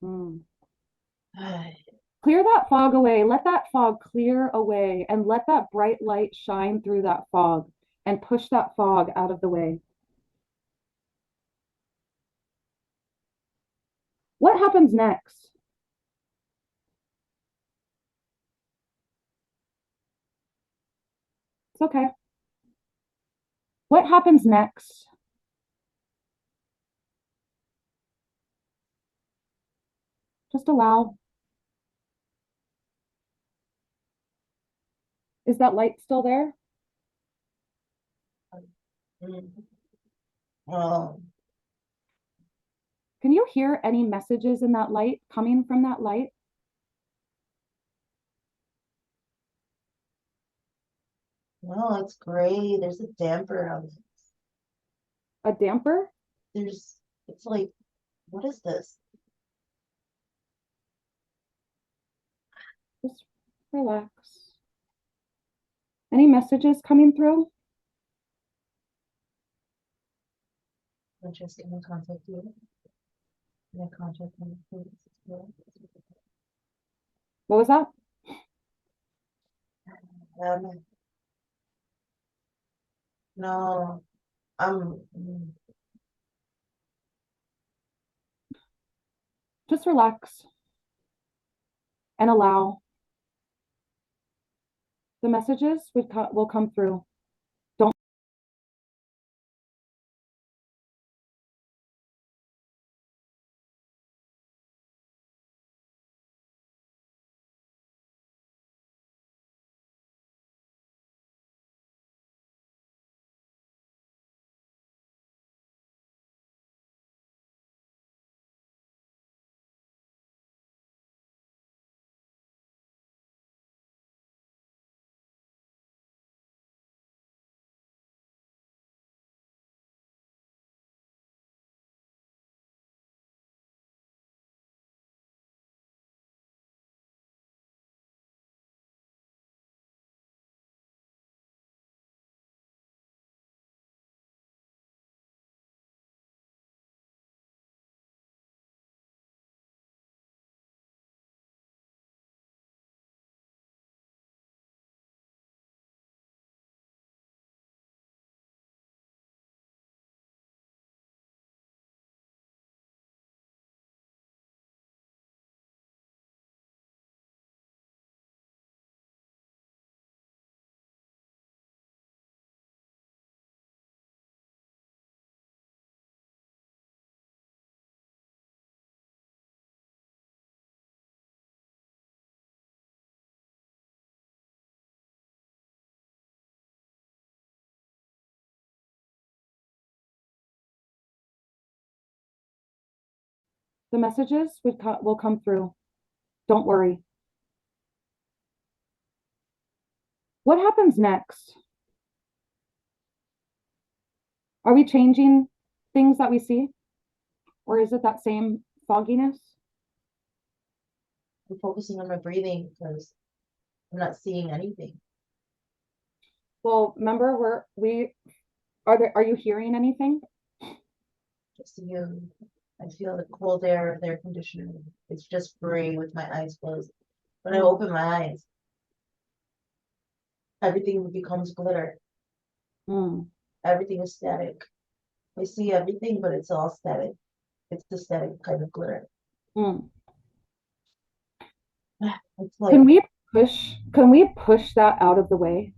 Mm. Ay, Clear that fog away. Let that fog clear away and let that bright light shine through that fog and push that fog out of the way. What happens next? It's okay. What happens next? Just allow. Is that light still there? mm, oh, Can you hear any messages in that light coming from that light? no, it's gray. There's a damper on it. A damper? There's, it's like, what is this? Just relax. Any messages coming through? I'm just gonna contact you. Gonna contact me. What was that? Um, no, I'm, Just relax and allow. The messages will come through. Don't. The messages will come through. Don't worry. What happens next? Are we changing things that we see? Or is it that same fogginess? I'm focusing on my breathing because I'm not seeing anything. Well, remember we are there, are you hearing anything? Just you, I feel the cold air of their conditioner. It's just gray with my eyes closed. When I Mm, open my eyes, everything becomes glitter. mm, Everything is static. I see everything, but it's all static. It's the static kind of glitter. mm. It's like, Can we push that out of the way?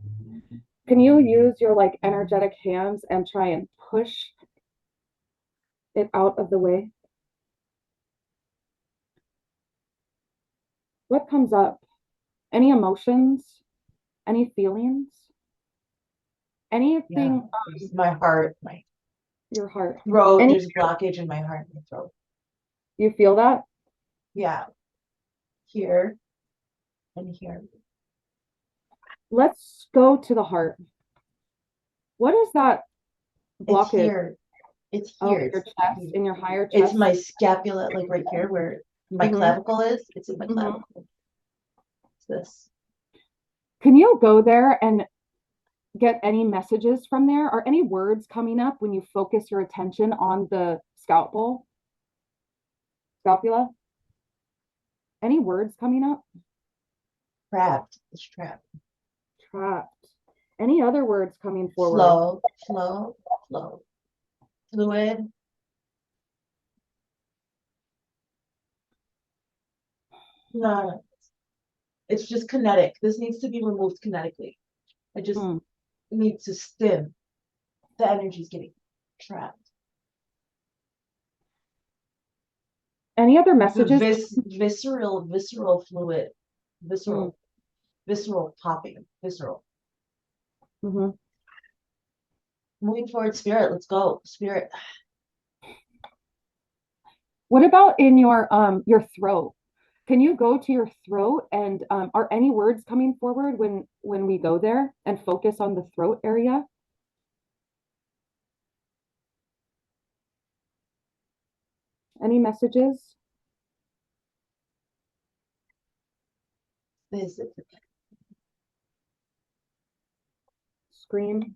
Can you use your like energetic hands and try and push it out of the way? What comes up? Any emotions? Any feelings? yeah, Anything it's my heart, my your heart? throat. Any There's blockage in my heart, my throat. you feel that? Yeah, here and here. Let's go to the heart. What is that It's blockage? here. It's Oh, here. your It's chest, here. in your higher It's chest. my scapula, like right here where my Mm-hmm. clavicle is. It's in my Mm-hmm. clavicle. It's this. Can you go there and get any messages from there? Are any words coming up when you focus your attention on the scalpel, scapula? Any words coming up? Trapped. It's trapped. Trapped. Any other words coming forward? Flow, flow, flow. Fluid. No, it's just kinetic. This needs to be removed kinetically. I just Hmm. need to stim. The energy's getting trapped. Any other The messages? visceral fluid, Hmm. visceral popping, visceral. Hmm. Moving forward, spirit. Let's go, spirit. What about in your throat? Can you go to your throat and are any words coming forward when we go there and focus on the throat area? Any messages? This is Scream?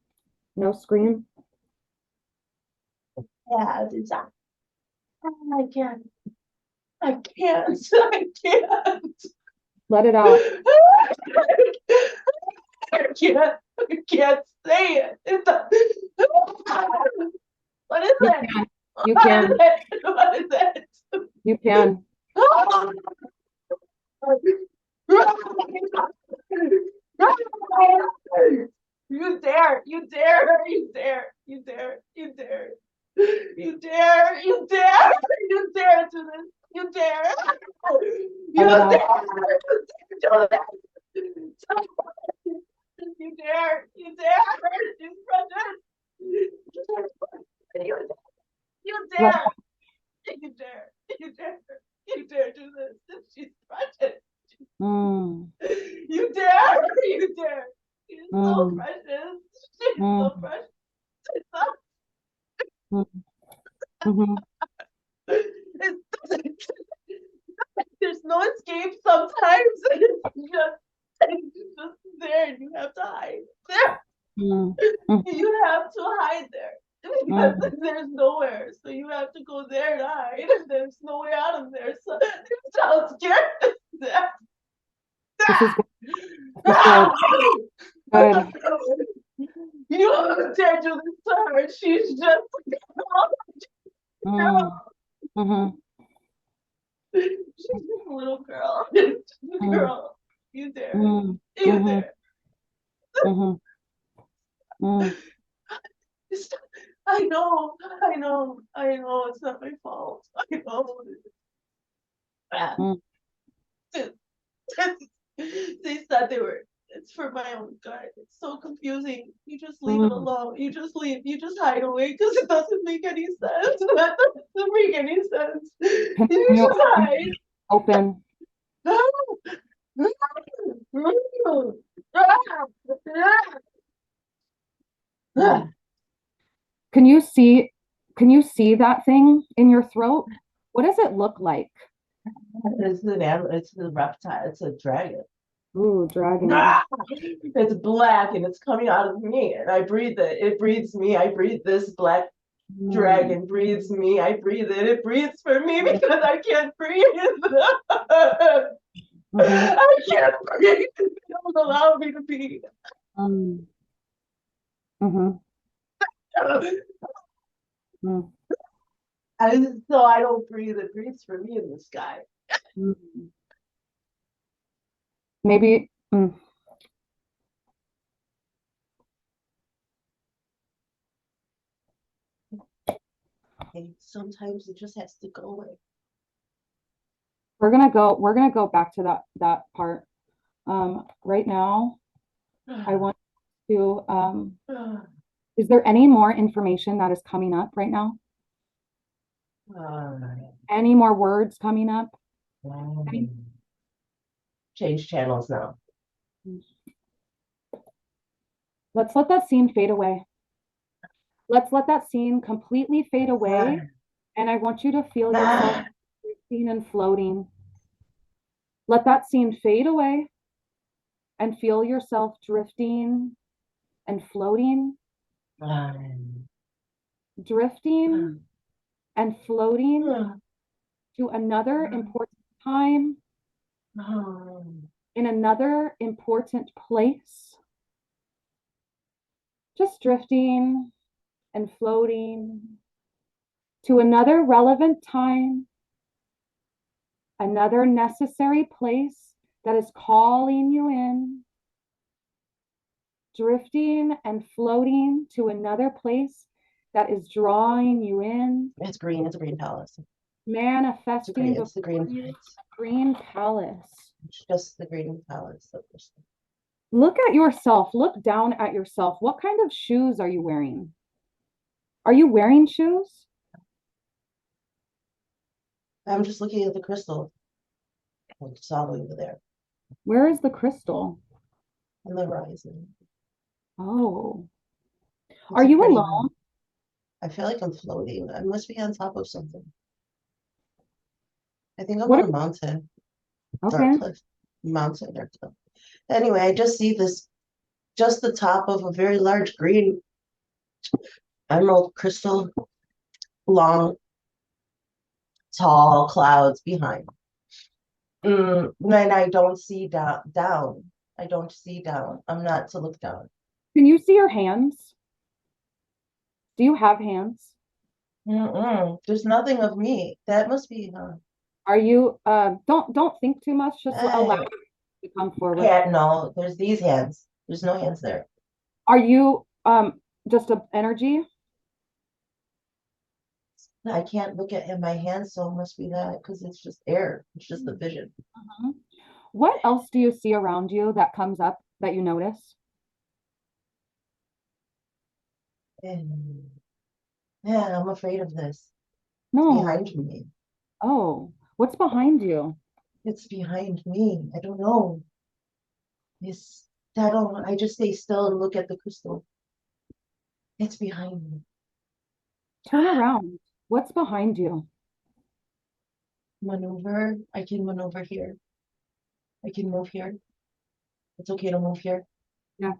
No scream? yeah. It's, I can't. I can't. I can't. Let it out. I can't. I can't say it. What is You it? can. You What is can. it? What is it? You can. You dare, you dare, you dare, you dare, you dare, you dare, you dare, you dare do this, you dare, Let you it dare out. do this, you dare, you dare, you you Let dare, you dare, you dare, you dare do this. She's precious. mm, You dare, you dare. She's so mm, precious. She's so mm, precious. mm, mhm. It's, there's no escape sometimes. It's just there and you have to hide there. Mm, mm, You have to hide there because mm. there's nowhere. So you have to go there to hide and there's no way out of there. So I'm scared. This is good. This is good. Good. You dare do this to her. She's just a Mm, girl. mhm, She's just a little girl. Just a mm, girl. You dare. mm, You mhm, dare. mhm, mm, I know. I know. I know. It's not my fault. I know. mm, They said they were. It's for my own good. It's so confusing. You just leave it mm. alone. You just leave. You just hide away because it doesn't make any sense. That doesn't make any sense. You Continue just hide. open. Mm. Can you see that thing in your throat? What does it look like? It's an animal. It's a reptile. It's a dragon. Ooh, dragon. It's black and it's coming out of me, and I breathe it. It breathes me. I breathe this black Mm, dragon breathes me. I breathe it. It breathes for me because I can't breathe. mhm, I can't breathe. It don't allow me to be. mm, mhm, mm, So I don't breathe. It breathes for me in the sky. mm. Maybe. And sometimes it just has to go away. We're gonna go back to that part. Right now, I want to, is there any more information that is coming up right now? Any more words coming up? Any- Change channels now. Let's let that scene fade away. Let's let that scene completely fade away. And I want you to feel yourself drifting and floating. Let that scene fade away and feel yourself drifting and floating, drifting and floating to another important time in another important place, just drifting and floating to another relevant time, another necessary place that is calling you in, drifting and floating to another place that is drawing you in, It's green. It's a green palace. manifesting It's the before green you palace. a green palace. It's just the green palace. Look at yourself. Look down at yourself. What kind of shoes are you wearing? Are you wearing shoes? I'm just looking at the crystal. It's all over there Where is the crystal? on the horizon. Oh, It's are a you pretty one. alone? I feel like I'm floating. I must be on top of something. I think I'm What on are a mountain or a okay. cliff. Mountain or cliff. Anyway, I just see this, just the top of a very large green emerald crystal, long, tall clouds behind. And I don't see down. I don't see down. I'm not to look down. Can you see your hands? Do you have hands? There's nothing of me. That must be Are you don't think too much, just allow uh, it to come forward. hand. No, there's these hands. There's no hands there. Are you just a energy? I can't look at my hands, so it must be that because it's just air. It's just the vision. Mhm. What else do you see around you that comes up that you notice? And yeah, I'm afraid of this. It's No. behind me. Oh, what's behind you? It's behind me. I don't know. It's I don't. I just stay still and look at the crystal. It's behind me. Turn around. What's behind you? Maneuver. I can maneuver here. I can move here. It's okay to move here. Yes.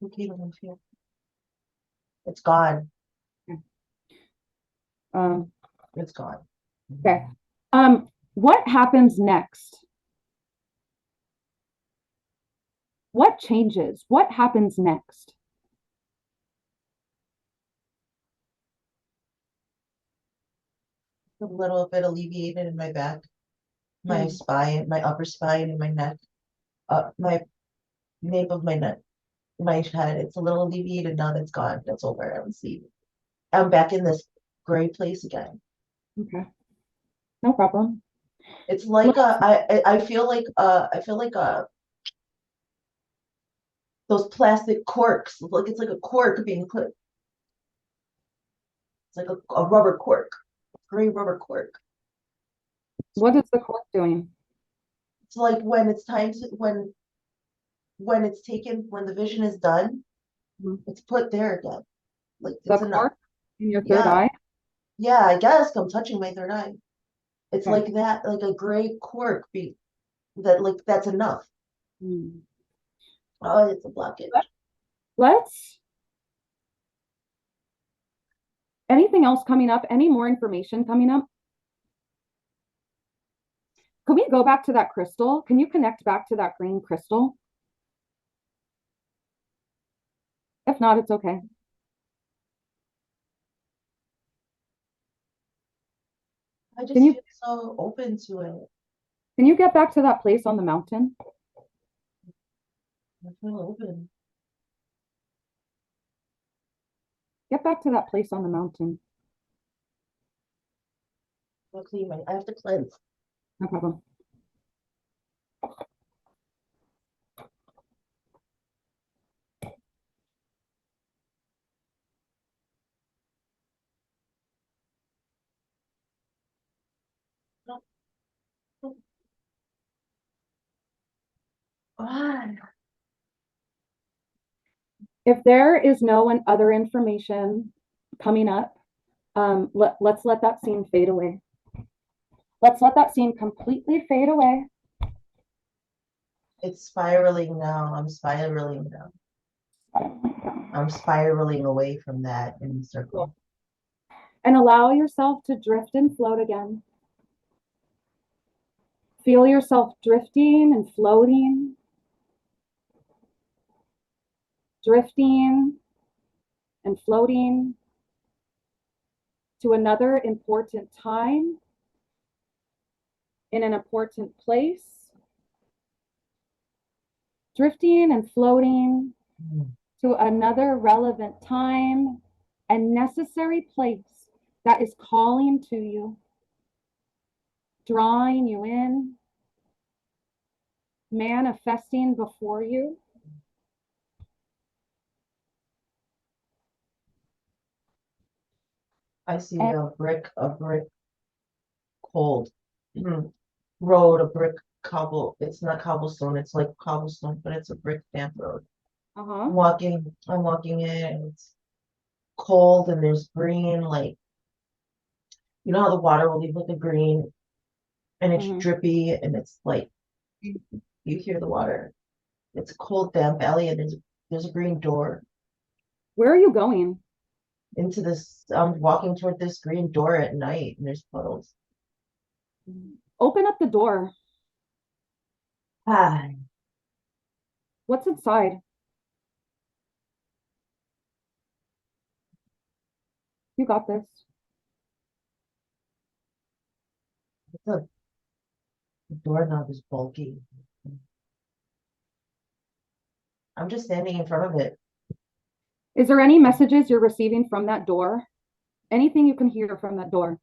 Okay to move here. It's gone. Okay. Um, It's gone. okay. What happens next? What changes? What happens next? A little bit alleviated in my back, my Hmm. spine, my upper spine, and my neck. My nape of my neck, my head. It's a little alleviated now. That's gone. That's over. I don't see. I'm back in this gray place again. Okay. No problem. It's like Let's, I feel like those plastic corks. Like it's like a cork being put. It's like a rubber cork, gray rubber cork. what is the court doing? It's like when it's time to when it's taken when the vision is done, Mhm. it's put there again. Like The it's enough. court in your third Yeah, eye? yeah. I guess I'm touching my third eye. It's Okay. like that, like a gray cork be that like that's enough. Hmm. Oh, it's a blockage. Let's, anything else coming up? Any more information coming up? Can we go back to that crystal? Can you connect back to that green crystal? If not, it's okay. I Can just you feel so open to it. can you get back to that place on the mountain? I feel open. Get back to that place on the mountain. I'll clean my. I have to cleanse. No problem. Ah, If there is no one other information coming up, let's let that scene fade away. Let's let that scene completely fade away. it's spiraling now. I'm spiraling now. I'm spiraling away from that in the Cool. circle. And allow yourself to drift and float again. Feel yourself drifting and floating, drifting and floating to another important time in an important place, drifting and floating to another relevant time and necessary place that is calling to you, drawing you in, manifesting before you. I see And a brick cold road, a brick cobble. It's not cobblestone, it's like cobblestone, but it's a brick damp road. uh-huh. I'm walking in, and it's cold, and there's green, like, you know how the water will leave like a green, and it's Mm-hmm. drippy, and it's like, you hear the water. It's a cold, damp alley, and there's a green door Where are you going? into this. I'm walking toward this green door at night, and there's puddles. Open up the door. Hi. What's inside? You got this. The doorknob is bulky. I'm just standing in front of it. Is there any messages you're receiving from that door? Anything you can hear from that door?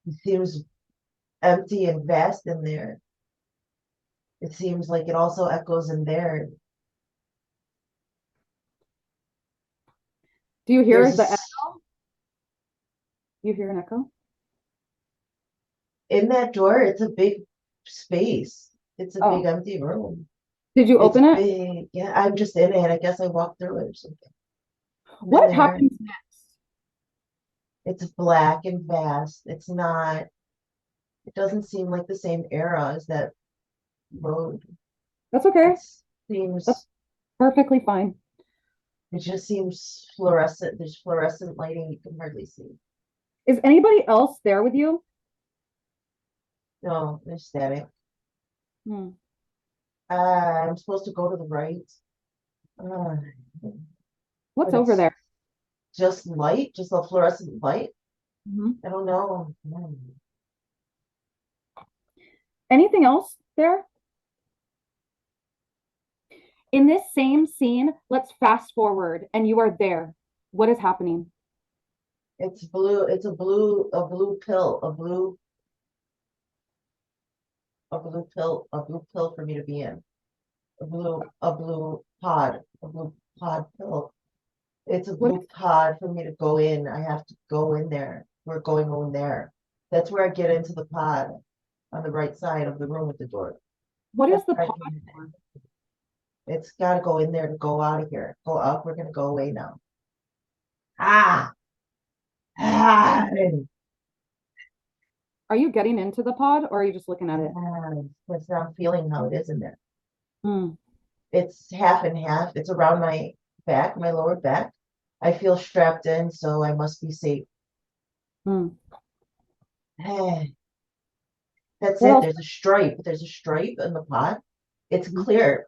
It seems empty and vast in there. It seems like it also echoes in there. Do you hear There's the a, echo? You hear an echo? in that door, it's a big space. It's a big Oh, empty room. did you It's open it? big. Yeah, I'm just in it. I guess I walked through it or something. I'm in What there. happens next? It's black and vast. It doesn't seem like the same era as that road. That's okay. It seems, That's perfectly fine. it just seems fluorescent. There's fluorescent lighting you can hardly see. Is anybody else there with you? No, there's static. Hmm. I'm supposed to go to the right. Uh, What's but over it's there? just light, just a fluorescent light. Mhm. I don't know. Anything else there? In this same scene, let's fast forward and you are there. What is happening? It's blue. It's a blue pill, a blue pill for me to be in. A blue pod pill. It's a What blue is pod for me to go in. I have to go in there. We're going in there. That's where I get into the pod on the right side of the room with the door. what is That's the where I pod came in. for? It's got to go in there to go out of here. Go up. We're gonna go away now. Ah, ah, Are you getting into the pod or are you just looking at it? That's I'm feeling how it is in there. Hmm. It's half and half. It's around my back, my lower back. I feel strapped in, so I must be safe. Hmm. That's What it. else? There's a stripe. There's a stripe in the pot. It's Mhm. clear.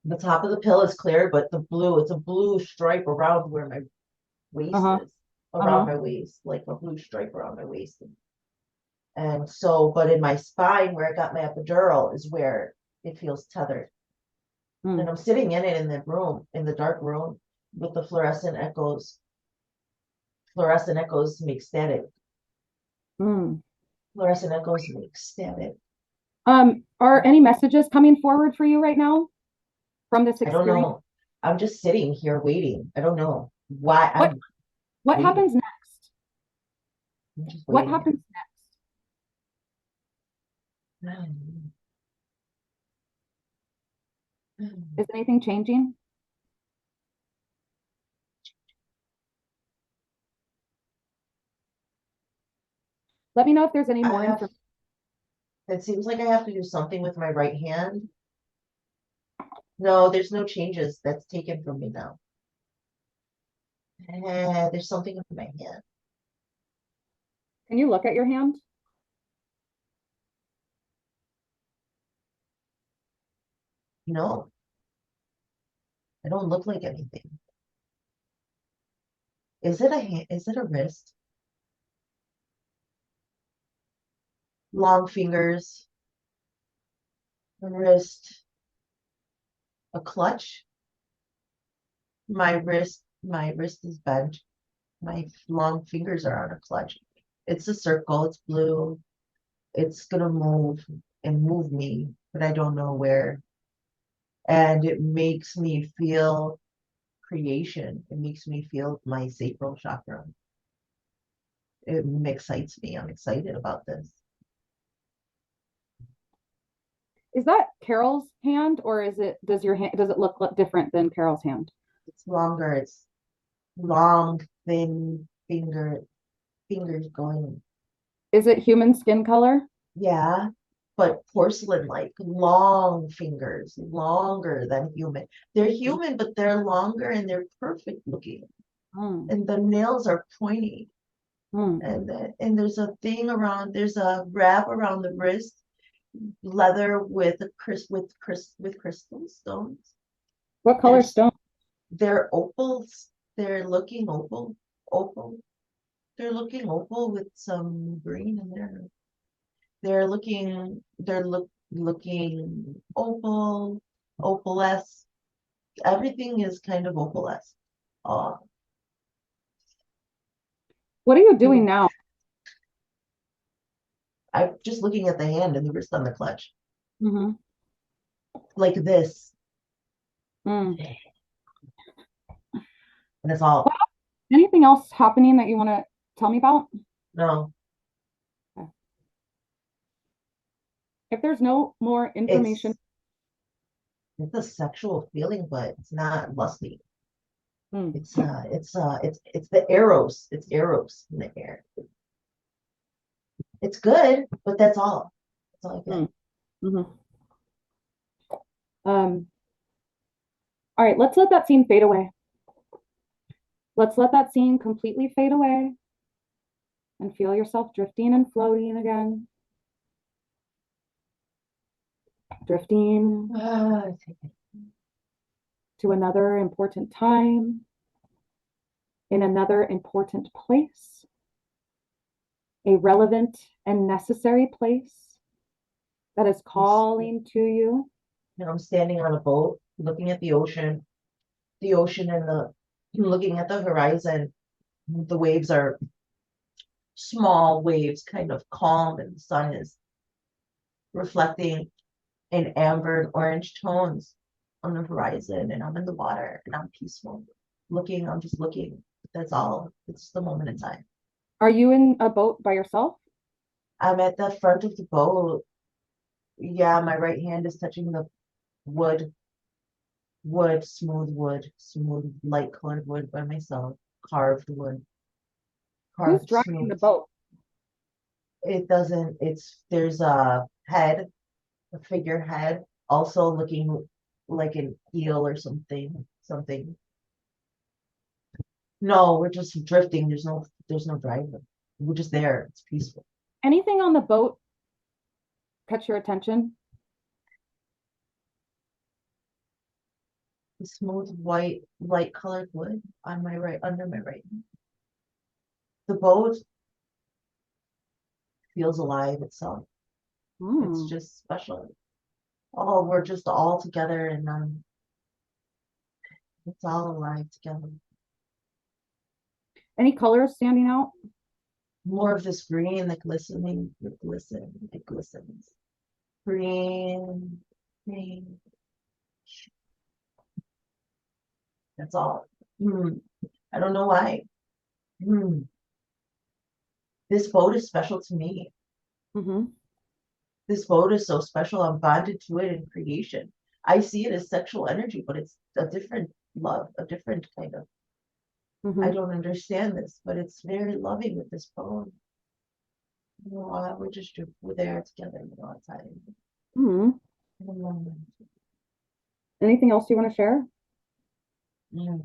The top of the pill is clear, but it's a blue stripe around where my waist Uh-huh. is, around Uh-huh. my waist, like a blue stripe around my waist. And so, but in my spine where I got my epidural is where it feels tethered. Hmm. And I'm sitting in it in the room, in the dark room with the fluorescent echoes. Fluorescent echoes make static. Hmm. Fluorescent echoes make static. Are any messages coming forward for you right now from this I don't experience? know. I'm just sitting here waiting. I don't know why What I'm what waiting. happens next? I'm just What waiting. happens next? Is anything changing? Let me know if there's any I more have, information. it seems like I have to do something with my right hand. No, there's no changes. That's taken from me now. There's something in my hand. Can you look at your hand? No, I don't look like anything. Is it a hand? Is it a wrist? Long fingers, a wrist, a clutch. My wrist is bent. My long fingers are on a clutch. It's a circle. It's blue. It's gonna move and move me, but I don't know where. And it makes me feel creation. It makes me feel my sacral chakra. It excites me. I'm excited about this. Is that Carol's hand, or does it look different than Carol's hand? It's longer. It's long, thin fingers going. Is it human skin color? Yeah, but porcelain like long fingers, longer than human. They're human, but they're longer and they're perfect looking. Mm, And the nails are pointy. mm. And there's a wrap around the wrist, leather with crystal stones. What They're color stone? they're opals. They're looking opal. They're looking opal with some green in there. They're looking opalesque. Everything is kind of opalesque. Uh, What are you doing now? I'm just looking at the hand and the wrist on the clutch, Hmm. like this, Mm. and it's all Well, anything else happening that you want to tell me about? no. Okay. If there's no more information, It's it's a sexual feeling, but it's not lusty. mm, It's the eros. It's eros in the air. It's good, but that's all. That's all I get. mm, mhm. Um, all right, let's let that scene fade away. Let's let that scene completely fade away and feel yourself drifting and floating again. Drifting Ah, to another important time in another important place, a relevant and necessary place that is calling to you. I'm standing on a boat, looking at the ocean and the looking at the horizon. The waves are small waves, kind of calm, and the sun is reflecting in amber and orange tones on the horizon. And I'm in the water and I'm peaceful. I'm just looking. That's all. It's the moment in time. Are you in a boat by yourself? I'm at the front of the boat. Yeah, my right hand is touching the wood, smooth, light colored wood by myself, carved wood, Who's carved driving smooth. the boat? It doesn't, there's a head, a figurehead, also looking like an eel or something. No, we're just drifting. There's no driver. We're just there. It's peaceful. Anything on the boat catch your attention? The smooth white, light colored wood on my right, under my right. The boat feels alive itself. It's Hmm. just special. Oh, we're just all together and it's all alive together. Any colors standing out? More of this green, it glistens. Green, green. That's all. I don't know why. Hmm. This boat is special to me. Mm-hmm. This boat is so special. I'm bonded to it in creation. I see it as sexual energy, but it's a different love, a different kind of. I Mm-hmm. don't understand this, but it's very loving with this boat. We're there together, outside. Mm-hmm. Anything else you want to share? Mm.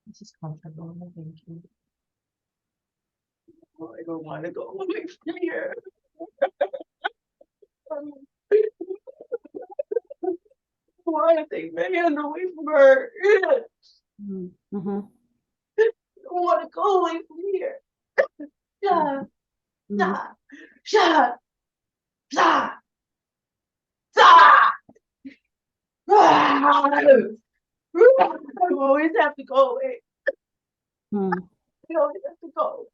This is comfortable. Thank you. Oh, I don't want to go away from here. I want to take my hand away from her. I Mm-hmm. don't want to go away from here. Yeah, Mm-hmm. yeah, yeah, yeah, yeah. I always have to go away. Mm-hmm. I always have to go.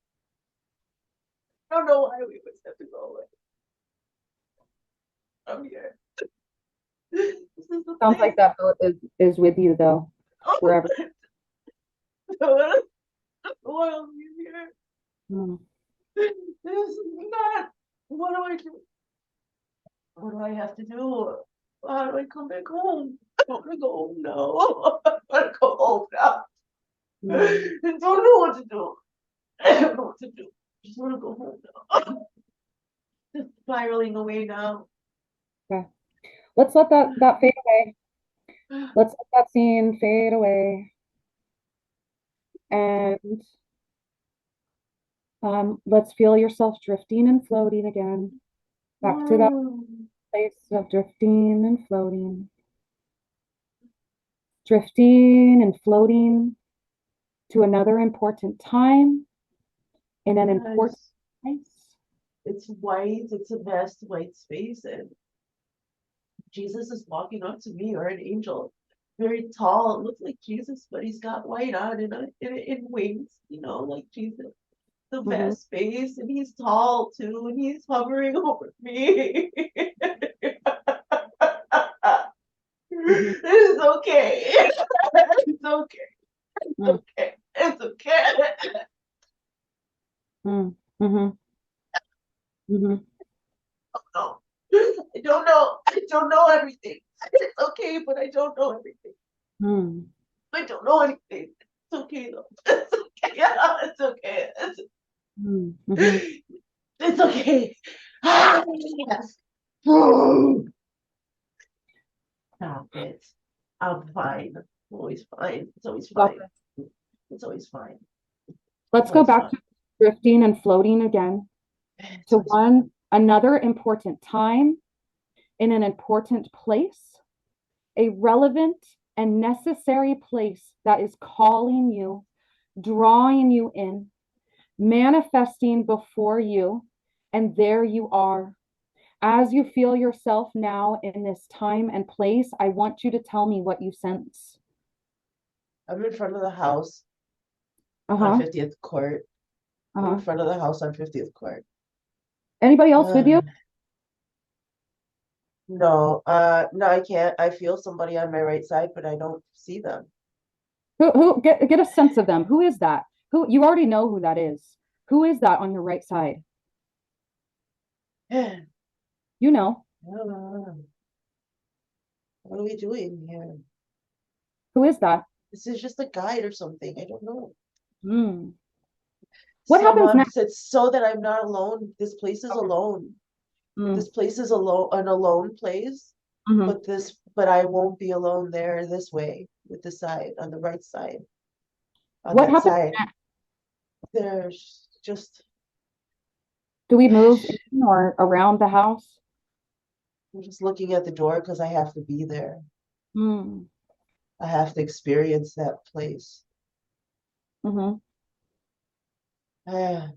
I don't know why we always have to go away. I'm here. This is the Sounds like place. that boat is with you though, wherever. Why are we here? Mm. This is not. What do I do? What do I have to do? How do I come back home? I want to go home now. I want to go home now. Mm. I don't know what to do. I don't know what to do. I just want to go home now. Just spiraling away now. Okay. Let's let that fade away. Let's let that scene fade away. And let's feel yourself drifting and floating again. Back to that place of drifting and floating. Drifting and floating to another important time in an important Yes. place. It's white. It's a vast white space, and Jesus is walking up to me, or an angel, very tall. It looks like Jesus, but he's got white on in wings, like Jesus. The Mm-hmm. vast space, and he's tall too, and he's hovering over me. Mm-hmm. It's okay. It's okay. It's Mm-hmm. okay. It's okay. Mm-hmm. Mm-hmm. No. I don't know. I don't know everything. It's okay, but I don't know everything. Mm-hmm. I don't know anything. It's okay though. It's okay. Yeah, it's okay. Mm-hmm. It's okay. Yes. Stop it. I'm fine. I'm always fine. It's always fine. Lovely. It's always fine. It's Let's go always back fine. to drifting and floating again It's to always fine. one another important time in an important place, a relevant and necessary place that is calling you, drawing you in, manifesting before you, and there you are. As you feel yourself now in this time and place, I want you to tell me what you sense. I'm in front of the house on Uh-huh. 50th Court. I'm in Uh-huh. front of the house on 50th Court. Anybody else with you? No, no, I can't. I feel somebody on my right side, but I don't see them. Who get a sense of them? Who is that? Who you already know who that is. Who is that on your right side? I You know. don't know. What are we doing here? Who is that? This is just a guide or something. I don't know. Hmm. What happens Someone next? said so that I'm not alone. This place is Okay. alone. Mm, This place is an alone place, hmm. but I won't be alone there this way with the side on the right side. On What that happens side, next? there's just Do we move I'm in or around the house? just looking at the door because I have to be there. Hmm. I have to experience that place. Hmm. Ah,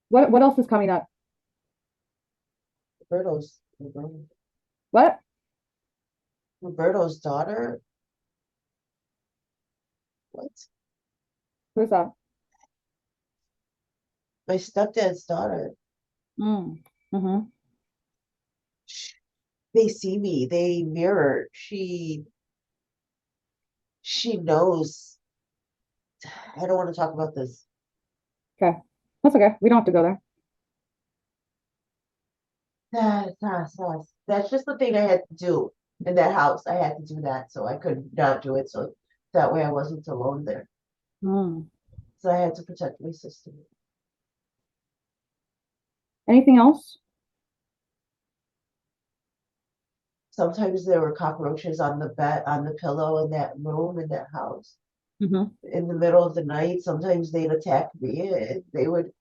What else is coming up? What? Roberto's daughter. What? Who's that? My stepdad's daughter. Mm. Hmm. They see me. They mirror. She knows. I don't want to talk about this. Okay. That's okay. We don't have to go there. That's just the thing I had to do in that house. I had to do that, so I could not do it. So that way I wasn't alone there. Hmm. So I had to protect my sister. Anything else? Sometimes there were cockroaches on the bed, on the pillow in that room in that house. Hmm. in the middle of the night. Sometimes they'd attack me, and they would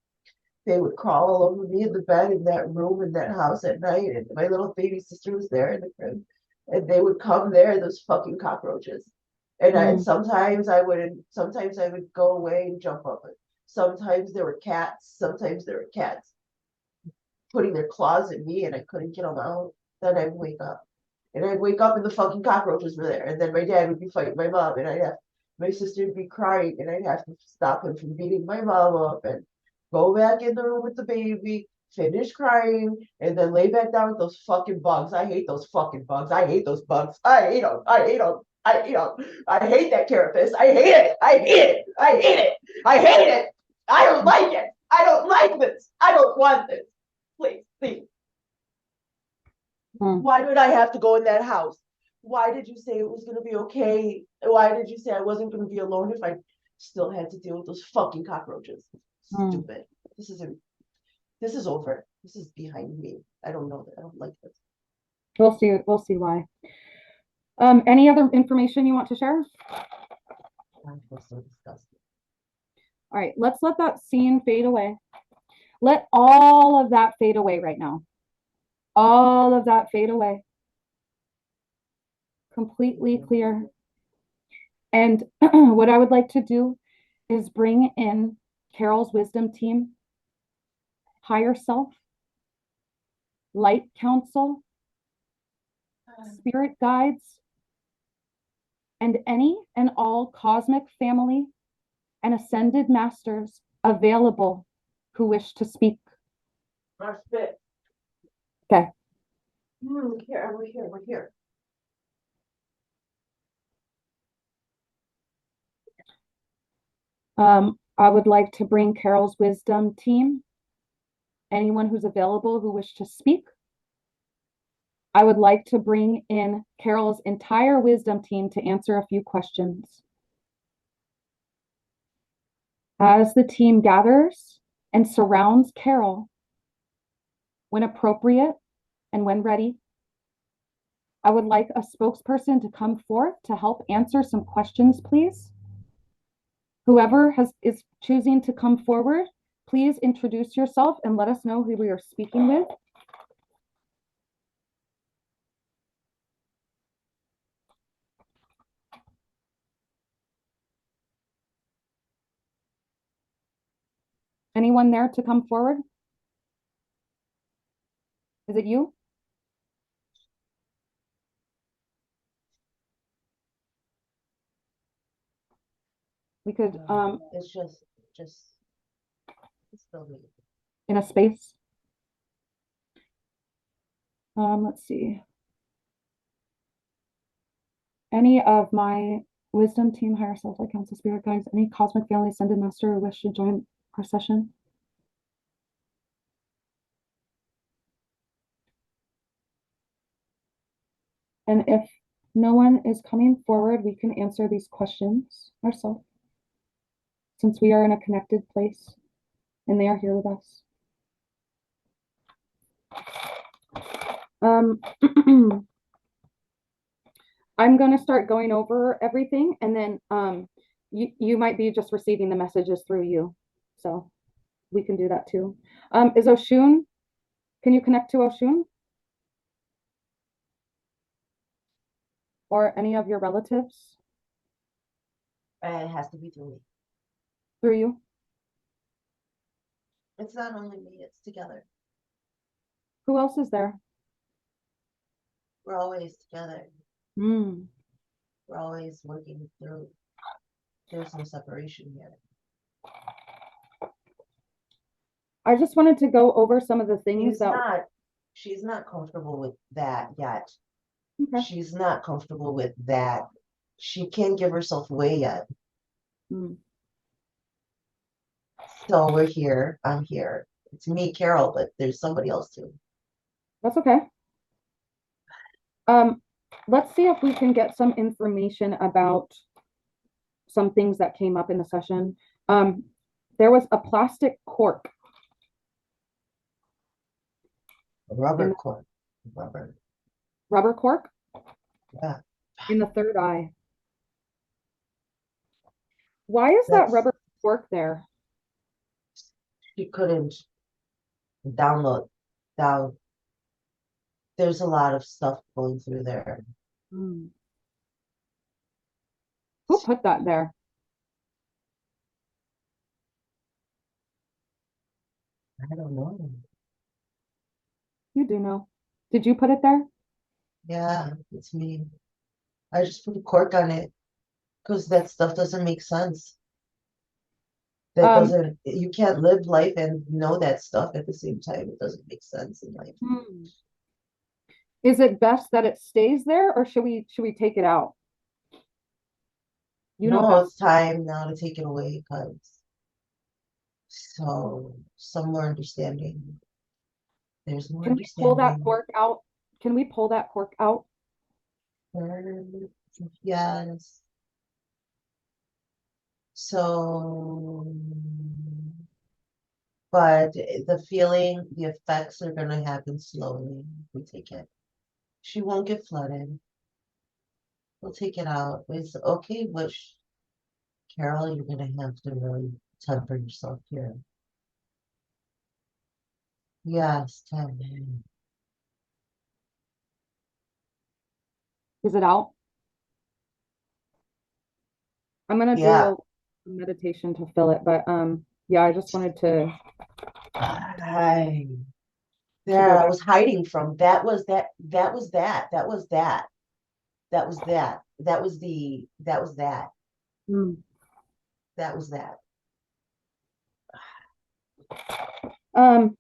crawl all over me in the bed in that room in that house at night. And my little baby sister was there in the crib, and they would come there, those fucking cockroaches. And Mm. sometimes I would go away and jump up it. Sometimes there were cats. Sometimes there were cats putting their claws at me, and I couldn't get them out. Then I'd wake up. And I'd wake up and the fucking cockroaches were there. And then my dad would be fighting my mom, and my sister would be crying, and I'd have to stop him from beating my mom up and go back in the room with the baby, finish crying, and then lay back down with those fucking bugs. I hate those fucking bugs. I hate those bugs. I hate them. I hate them. I hate that carapace. I hate it. I hate it. I hate it. I hate it. I don't like it. I don't like this. I don't want this. Please, please. Mm. Why did I have to go in that house? Why did you say it was going to be okay? Why did you say I wasn't going to be alone if I still had to deal with those fucking cockroaches? Mm. Stupid. This isn't. This is over. This is behind me. I don't know that. I don't like this. We'll see. We'll see why. Any other information you want to share? I feel so disgusted. All right, let's let that scene fade away. Let all of that fade away right now. All of that fade away. Completely clear. And what I would like to do is bring in Carol's wisdom team, higher self, light council, spirit guides, and any and all cosmic family and ascended masters available who wish to speak. I spit. Okay. Here, we're here. We're here. I would like to bring Carol's wisdom team, anyone who's available who wish to speak. I would like to bring in Carol's entire wisdom team to answer a few questions. As the team gathers and surrounds Carol, when appropriate and when ready, I would like a spokesperson to come forth to help answer some questions, please. Whoever is choosing to come forward, please introduce yourself and let us know who we are speaking with. Anyone there to come forward? Is it you? We could, It's just, it's still me. in a space. Let's see. Any of my wisdom team, higher self, light council, spirit guides, any cosmic family, ascended master who wish to join our session? And if no one is coming forward, we can answer these questions ourselves, since we are in a connected place and they are here with us. I'm going to start going over everything, and then you might be just receiving the messages through you. So we can do that too. Is Oshun, can you connect to Oshun? Or any of your relatives It has to be through me. through you? It's not only me, it's together. Who else is there? We're always together. Mm. We're always working through. There's no separation here. I just wanted to go over some of the things She's not comfortable with that yet. Okay. She's not comfortable with that. She can't give herself away yet. Mm. So we're here. I'm here. It's me, Carol, but there's somebody else too. That's okay. Let's see if we can get some information about some things that came up in the session. There was a plastic cork. Rubber cork. Rubber cork? Yeah. In the third eye. Why is that That's rubber cork there? she couldn't download down. There's a lot of stuff going through there. Hmm. Who put that there? I don't know. You do know. Did you put it there? Yeah, it's me. I just put a cork on it because that stuff doesn't make sense. That Um, doesn't, you can't live life and know that stuff at the same time. It doesn't make sense in life. hmm. Is it best that it stays there or should we take it out? You know No, best. it's time now to take it away because some more understanding. There's more Can we pull that understanding. cork out? Can we pull that cork out? Yes. So, but the feeling, the effects are going to happen slowly. We take it. She won't get flooded. We'll take it out. It's okay, but Carol, you're going to have to really temper yourself here. Yes, Tim. Is it out? I'm gonna do Yeah. a meditation to fill it, but yeah, I just wanted Hi. to go There, I back. was hiding from. That was that. That was that. That was that. That was that. That was the. That was that. Mm. That was that. Um,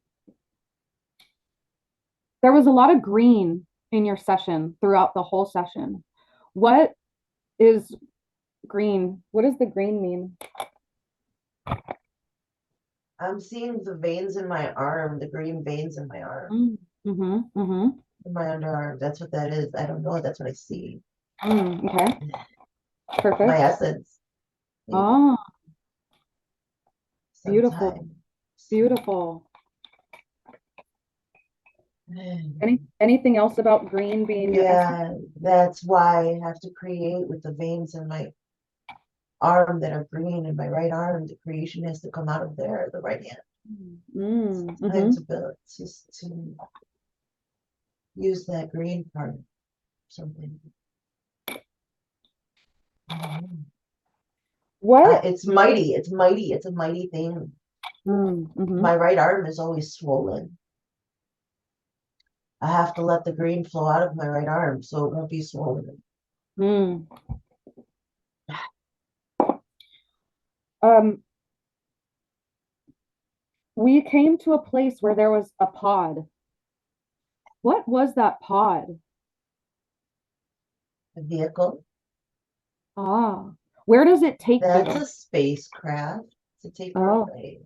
there was a lot of green in your session throughout the whole session. What is green? What does the green mean? I'm seeing the veins in my arm, the green veins in my arm, Mm. Mm-hmm. Mm-hmm. in my underarm. That's what that is. I don't know. That's what I see. Okay. My Perfect. essence, maybe Oh, beautiful. sometime. Beautiful. Anything else about green being your essence? Yeah, that's why I have to create with the veins in my arm that are green in my right arm. The creation has to come out of there, the right hand. Time Mm-hmm. to build, just to use that green part, something. I don't know. What? It's mighty. It's mighty. It's a mighty thing. Mm-hmm. My right arm is always swollen. I have to let the green flow out of my right arm so it won't be swollen. Mm. Um, we came to a place where there was a pod. What was that pod? The vehicle, Ah, where does it take that's you? a spacecraft to take her Oh, away.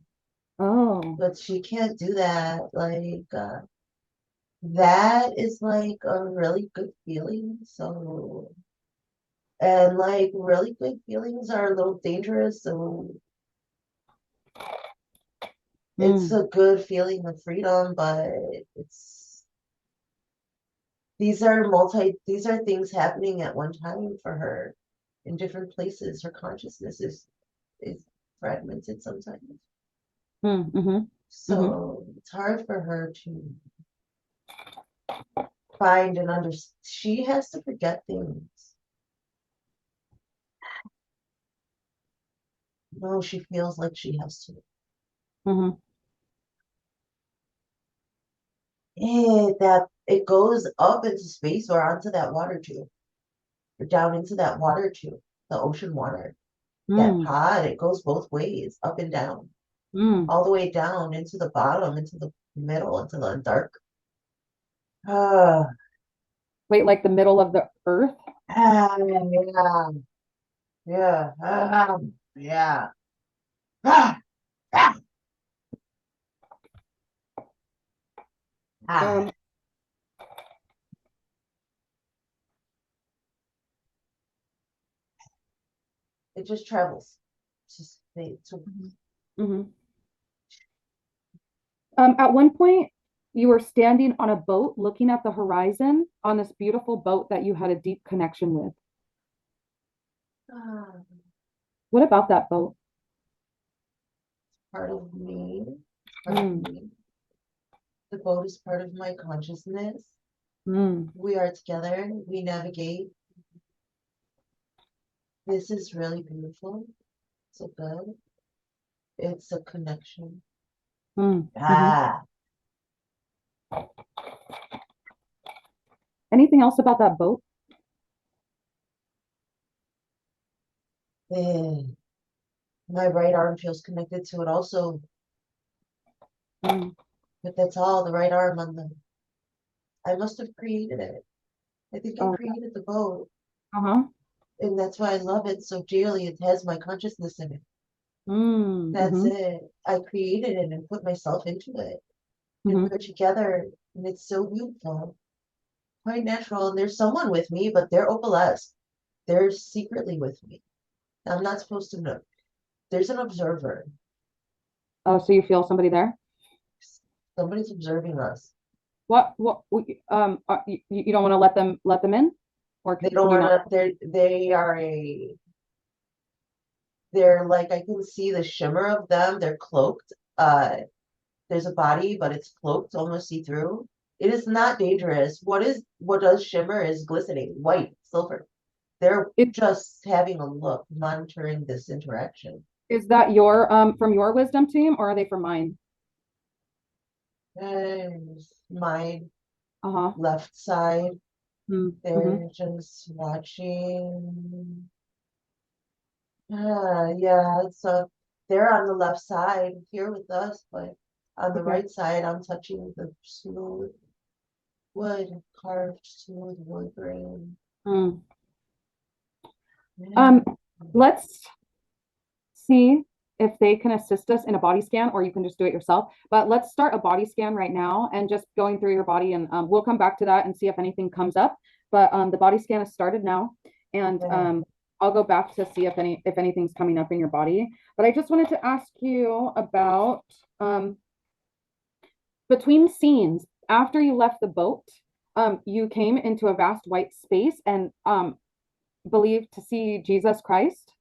oh. But she can't do that. That is like a really good feeling. So, and like really good feelings are a little dangerous. So it's Mm, a good feeling of freedom, but it's these are things happening at one time for her in different places. Her consciousness is fragmented sometimes. mm-hmm, mm-hmm, So it's hard for her to find and understand. She has to forget things. No, she feels like she has to. mm-hmm, That it goes up into space or onto that water tube, or down into that water tube, the ocean water. That mm, pod, it goes both ways, up and down, mm. all the way down into the bottom, into the middle, into the dark. Ah, Wait, like the middle of the earth? yeah, yeah, yeah. Ah, ah, ah. Um, It just travels. It's just so mhm. At one point, you were standing on a boat looking at the horizon on this beautiful boat that you had a deep connection with. ah. What about that boat? Part of me, part of Mm, me. The boat is part of my consciousness. mm. We are together. We navigate. This is really beautiful. So good. It's a connection. Mm, hmm. Ah, Anything else about that boat? eh. My right arm feels connected to it also, Mm. but that's all the right arm on the. I must have created it. I think I Oh, created the boat, uh-huh. and that's why I love it so dearly. It has my consciousness in it. Mm, That's hmm, it. I created it and put myself into it, and hmm. we're together, and it's so beautiful, quite natural. And there's someone with me, but they're opalesque. They're secretly with me. I'm not supposed to know. There's an observer. Oh, so you feel somebody there? Somebody's observing us. You don't want to let them in? Or They don't can you want not? to. They are a. They're like I can see the shimmer of them. They're cloaked. There's a body, but it's cloaked, almost see through. It is not dangerous. What does shimmer is glistening, white, silver. They're Is, just having a look, monitoring this interaction. is that your from your wisdom team or are they from mine? And my Uh-huh. left side, Mm-hmm. they're just watching. Yeah, so they're on the left side here with us, but on the Okay. right side, I'm touching the smooth wood, carved smooth wood grain. Mm. Yeah. Um, let's see if they can assist us in a body scan, or you can just do it yourself. But let's start a body scan right now and just going through your body, and we'll come back to that and see if anything comes up. But the body scan has started now, and Okay. I'll go back to see if anything's coming up in your body. But I just wanted to ask you about um, between scenes after you left the boat. You came into a vast white space and believed to see Jesus Christ.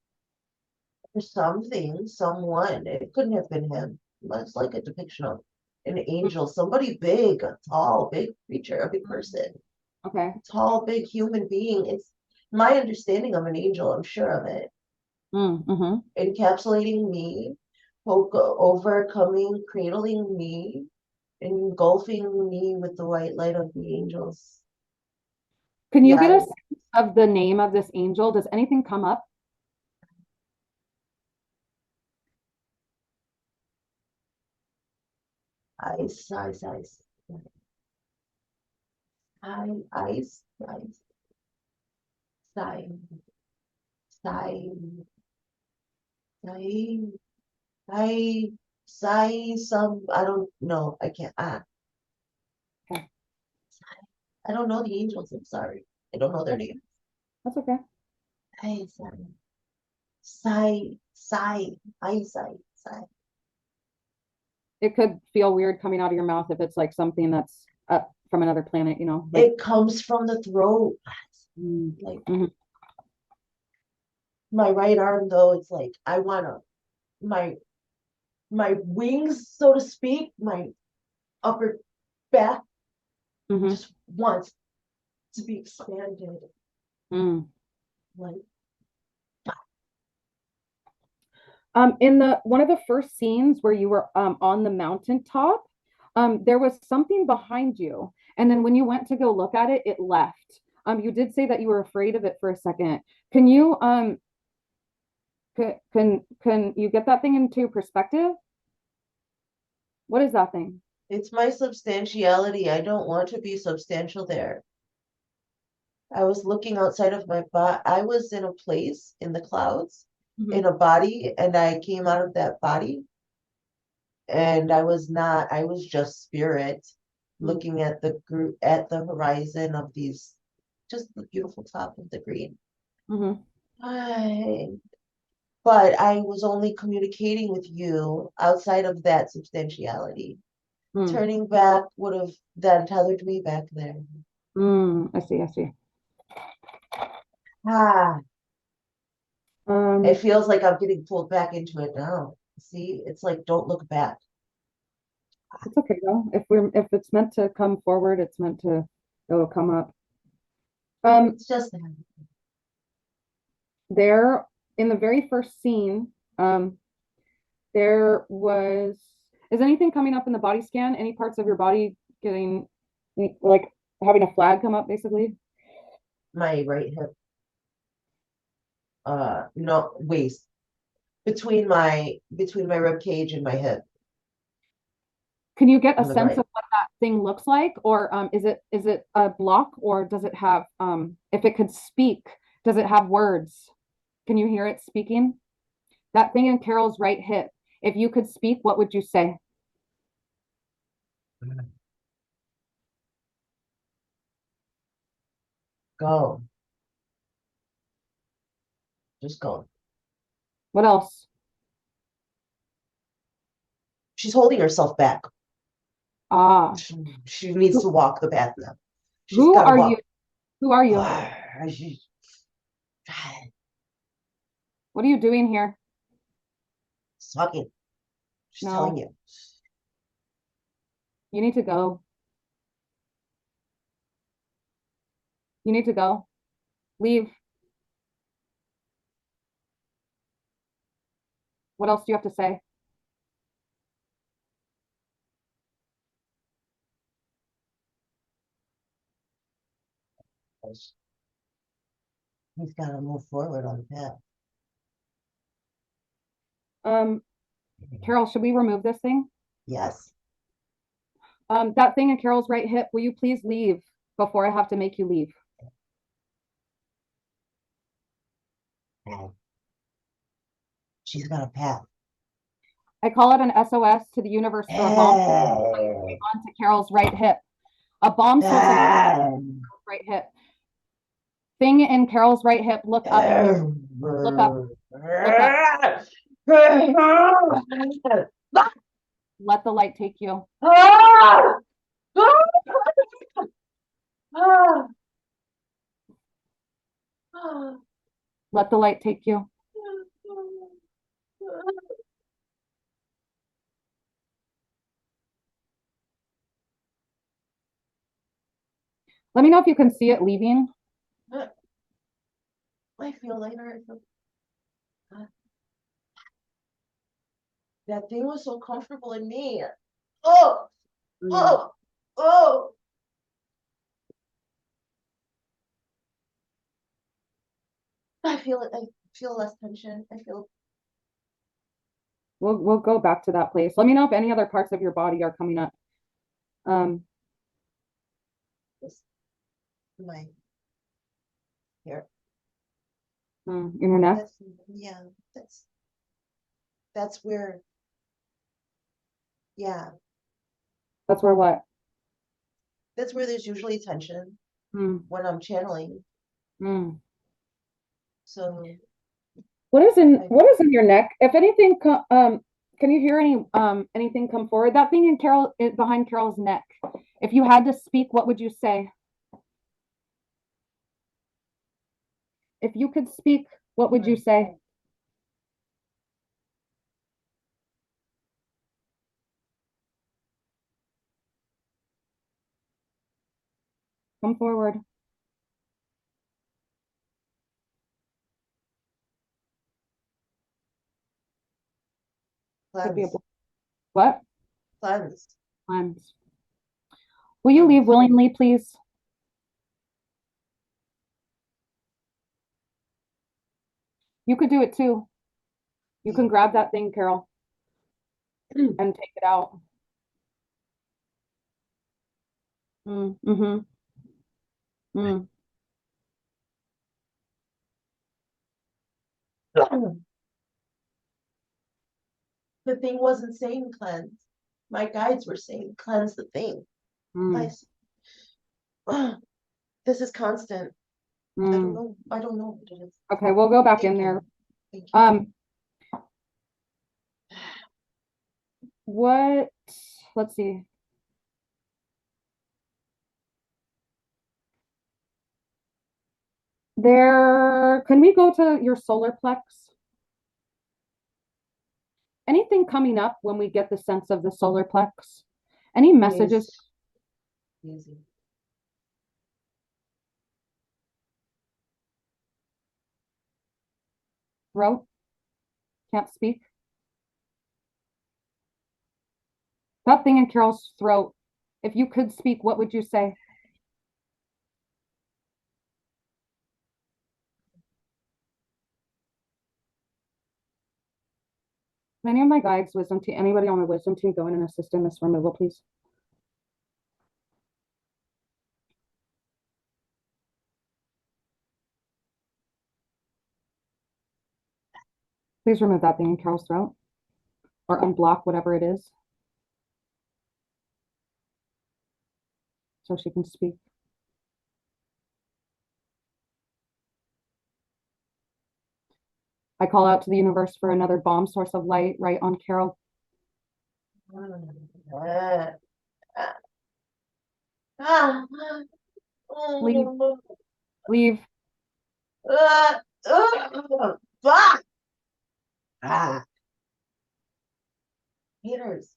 There's something, someone, it couldn't have been him. It's like a depiction of an angel, somebody big, a tall, big creature, a big person, Okay. a tall, big human being. It's my understanding of an angel, I'm sure of it, Mm-hmm. encapsulating me, overcoming, cradling me, engulfing me with the white light of the angels. Can you get Yeah, a sense of the name of this angel? Does anything come up? ice, ice, ice, ice, ice, ice, sigh, sigh, sigh. I I don't know. I can't. Okay, I don't know the angels. I'm sorry. I don't know their that's name. that's okay. I sigh, sigh, sigh. It could feel weird coming out of your mouth if it's like something that's up from another planet, like It comes from the throat. mm, Like hmm. my right arm, though, it's like I wanna my my wings, so to speak, my upper back Hmm. just wants to be expanded. Mm. Like In the one of the first scenes where you were on the mountaintop, there was something behind you, and then when you went to go look at it, it left. You did say that you were afraid of it for a second. Can you can you get that thing into perspective? What is that thing? it's my substantiality. I don't want to be substantial there. I was looking outside of my body. I was in a place in the clouds, in Hmm. a body, and I came out of that body. And I was not, I was just spirit looking at the group at the horizon of these, just the beautiful top of the green. Mm-hmm. I, but I was only communicating with you outside of that substantiality. Mm. Turning back would have then tethered me back there. Mm. I see. I see. Ah, It Um, feels like I'm getting pulled back into it now. See, it's like don't look back. it's okay though. If it's meant to come forward, it's meant to it'll come up. Um, It's just that. there in the very first scene, there was is anything coming up in the body scan? Any parts of your body getting like having a flag come up basically? My right hip, no waist between my rib cage and my hip Can you get a on the sense right. of what that thing looks like? Or is it a block or does it have if it could speak, does it have words? Can you hear it speaking? That thing in Carol's right hip. If you could speak, what would you say? Go, just go. What else? She's holding herself back. Ah, She needs who, to walk the path now. She's who got to are you? walk. Who are you? She's What are you doing here? talking. She's telling No, you. you need to go. You need to go. Leave. What else do you have to say? He's got to move forward on the path. Um, Carol, should we remove this thing? Yes. That thing in Carol's right hip, will you please leave before I have to make you leave? She's got a path. I call it an SOS to the universe for a bomb onto Carol's right hip. A bomb source of right hip. Thing in Carol's right hip, look up, please. Look up. Look up. Let the light take you. Let the light take you. Let me know if you can see it leaving. I feel lighter. That thing was so comfortable in me. Oh, Mm. oh, oh. I feel it. I feel less tension. I feel We'll go back to that place. Let me know if any other parts of your body are coming up. Um, this my here. in your neck. That's yeah. That's where yeah. That's where what? That's where there's usually tension Mm, when I'm channeling. mm. So I What is in your neck? If anything, can you hear anything come forward? That thing in behind Carol's neck. If you had to speak, what would you say? If you could speak, what would you say? Come forward. Could be a cleanse, what? cleanse, Cleanse. Will you leave cleanse. willingly, please? You could do it too. You can grab that thing, Carol, and take it out. Mm-hmm. Mm. The thing wasn't saying cleanse. My guides were saying cleanse the thing. I, Mm. this is constant. I don't Mm. know. I don't know what it is. Okay, we'll go back in Thank there. you. Thank you. Um, what? Let's see. Can we go to your solar plex? Anything coming up when we get the sense of the solar plex? Any messages? Please. Easy. Throat? Can't speak? That thing in Carol's throat. If you could speak, what would you say? Any of my guides, wisdom team, anybody on the wisdom team go in and assist in this removal, please? Please remove that thing in Carol's throat or unblock whatever it is so she can speak. I call out to the universe for another bomb source of light right on Carol. Leave, leave. Haters.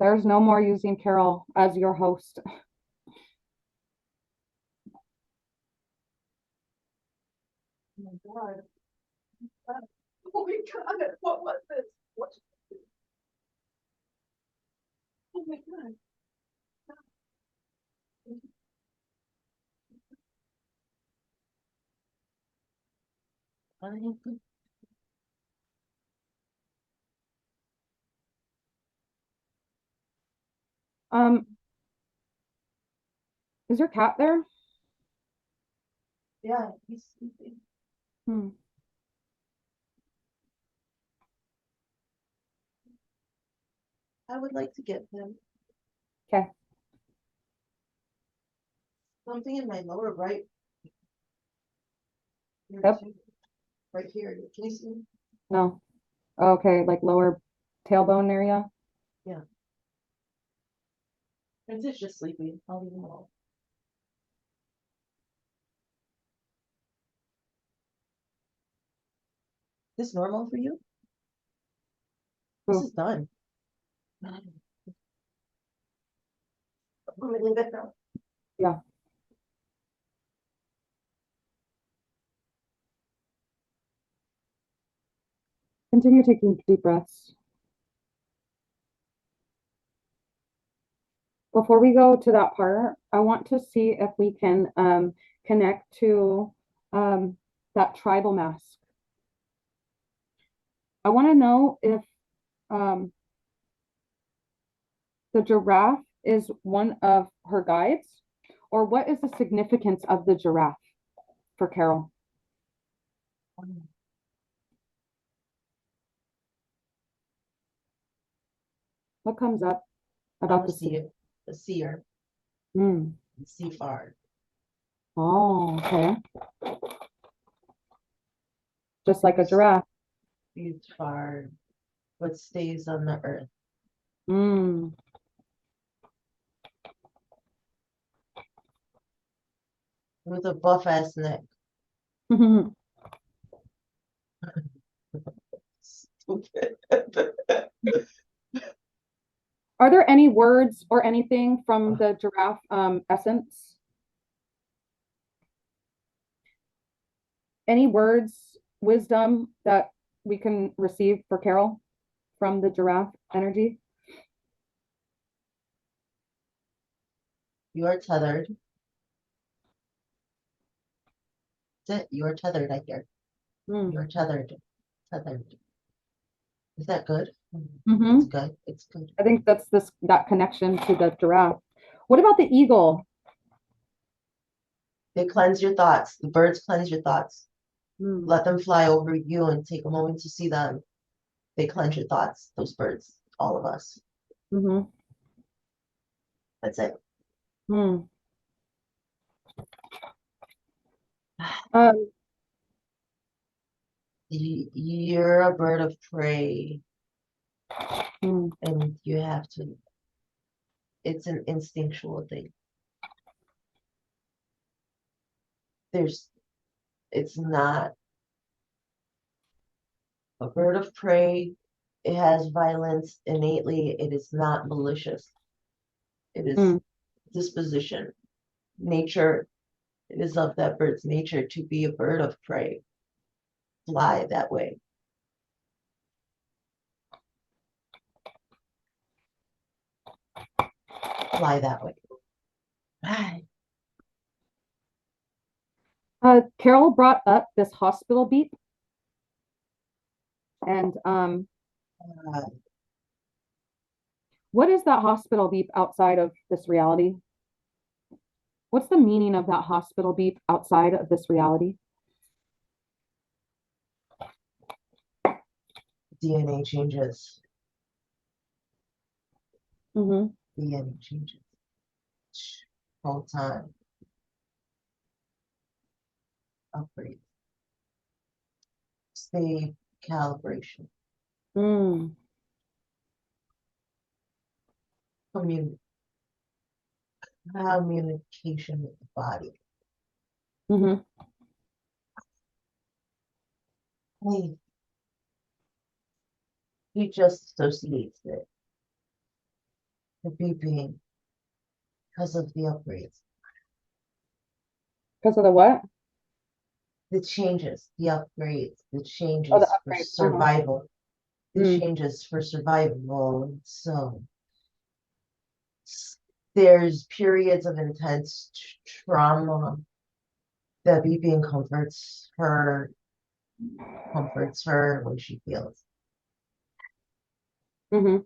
There's no more using Carol as your host. Oh my God. Oh my God. What was this? What? Oh my God. Um, is your cat there? Yeah, he's sleeping. Hmm. I would like to get him Okay. something in my lower right here Yep. too. Right here. Can you see? No. Okay, like lower tailbone area. Yeah. Prince just sleeping. I'll leave him alone. This normal for you? This Ooh. is done. I'm gonna leave it now. Yeah. Continue taking deep breaths. Before we go to that part, I want to see if we can connect to that tribal mask. I want to know if um, the giraffe is one of her guides, or what is the significance of the giraffe for Carol? What comes up I'm about a seer. A seer. Mm. See far. Oh, okay. Just like a giraffe. See far. What stays on the earth. Mm. With a buff ass neck. Stupid. Are there any words or anything from the giraffe essence? Any words, wisdom that we can receive for Carol from the giraffe energy? You are tethered. That's it. You are tethered, I hear. Mm. You're tethered. Tethered. Is that good? Mm-hmm. It's good. It's good. I think that's that connection to the giraffe. What about the eagle? They cleanse your thoughts. The birds cleanse your thoughts. Mm. Let them fly over you and take a moment to see them. They cleanse your thoughts, those birds, all of us. Mm-hmm. That's it. Mm. Um, You're a bird of prey, Mm. and you have to, it's an instinctual thing. There's, it's not a bird of prey. It has violence innately. It is not malicious. It is Mm. disposition. Nature, it is of that bird's nature to be a bird of prey, fly that way. Fly that way. Right. Carol brought up this hospital beep, and Uh, what is that hospital beep outside of this reality? What's the meaning of that hospital beep outside of this reality? DNA changes. Mm-hmm. DNA changes. Whole time. Upgrade. Stay calibration. Mm. Commun communication with the body. Mm-hmm. He just associates it with beeping because of the upgrades. Because of the what? The changes, the upgrades, the Oh, the changes for upgrades. Uh-huh. survival. The Mm. changes for survival. So there's periods of intense trauma that beeping comforts her when she feels. Mm-hmm.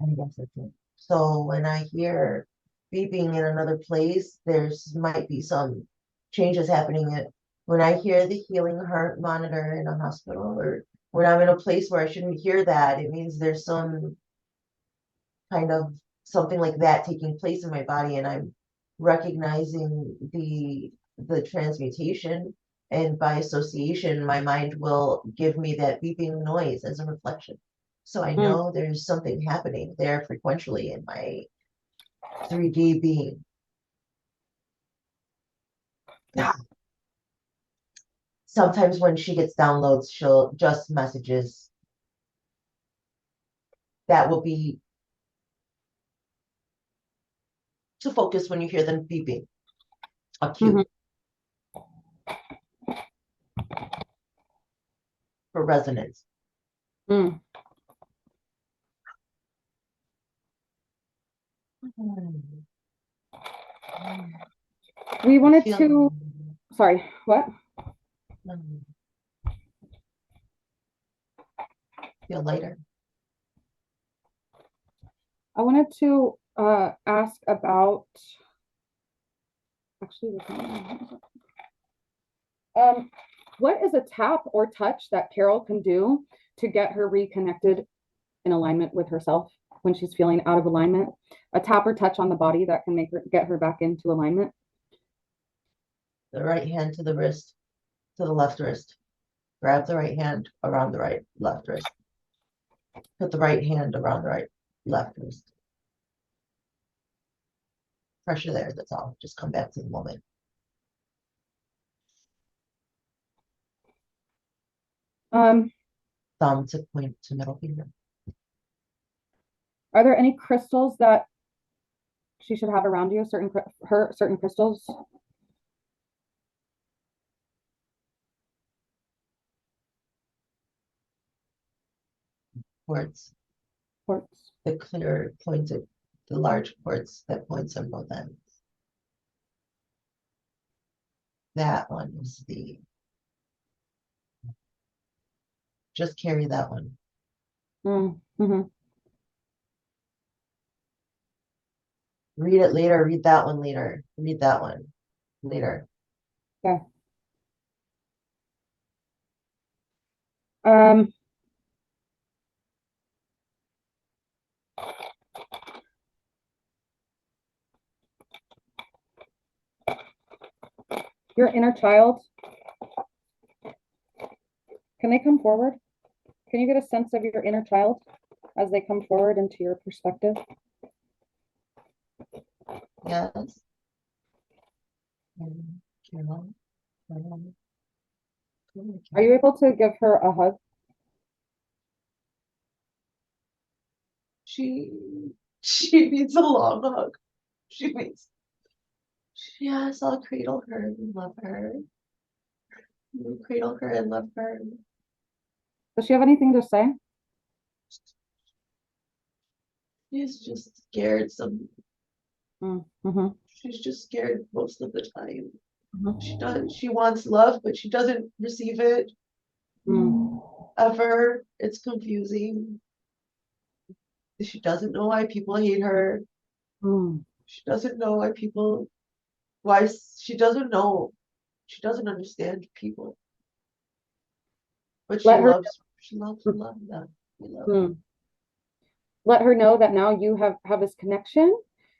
I guess that's it. So when I hear beeping in another place, there's might be some changes happening. When I hear the healing heart monitor in a hospital, or when I'm in a place where I shouldn't hear that, it means there's some kind of something like that taking place in my body, and I'm recognizing the transmutation, and by association my mind will give me that beeping noise as a reflection, so I Mm. know there's something happening there frequentially in my 3D being. Sometimes when she gets downloads, she'll just messages that will be to focus when you hear them beeping, a Mm-hmm. cue for resonance. Mm. We You wanted feel to, sorry, what? feel lighter. I wanted to ask about, actually, um, what is a tap or touch that Carol can do to get her reconnected in alignment with herself when she's feeling out of alignment? A tap or touch on the body that can make her get her back into alignment. The right hand to the wrist, to the left wrist. Grab the right hand around the right left wrist. Put the right hand around the right left wrist. Pressure there, that's all. Just come back to the moment. Um, Thumb to point to middle finger. are there any crystals that she should have around you? Certain crystals. Quartz, Quartz. the clear pointed, the large quartz that points on both ends. That one is the, just carry that one. Mm-hmm. Read it later, read that one later. Read that one later. Okay. Um, your inner child Can they come forward? Can you get a sense of your inner child as they come forward into your perspective? Yes. Carol, Carol, Are you able to give her a hug? she she needs a long hug. She needs. Yes, I'll cradle her and love her. I'll cradle her and love her. Does she have anything to say? She's just scared. Mm-hmm. She's just scared most of the time. She Mm-hmm. does. She wants love, but she doesn't receive it Mm, ever. It's confusing. She doesn't know why people hate her. mm. She doesn't know why she doesn't know. She doesn't understand people, but Let her we love them. We love mm. Let her know that now you have this connection.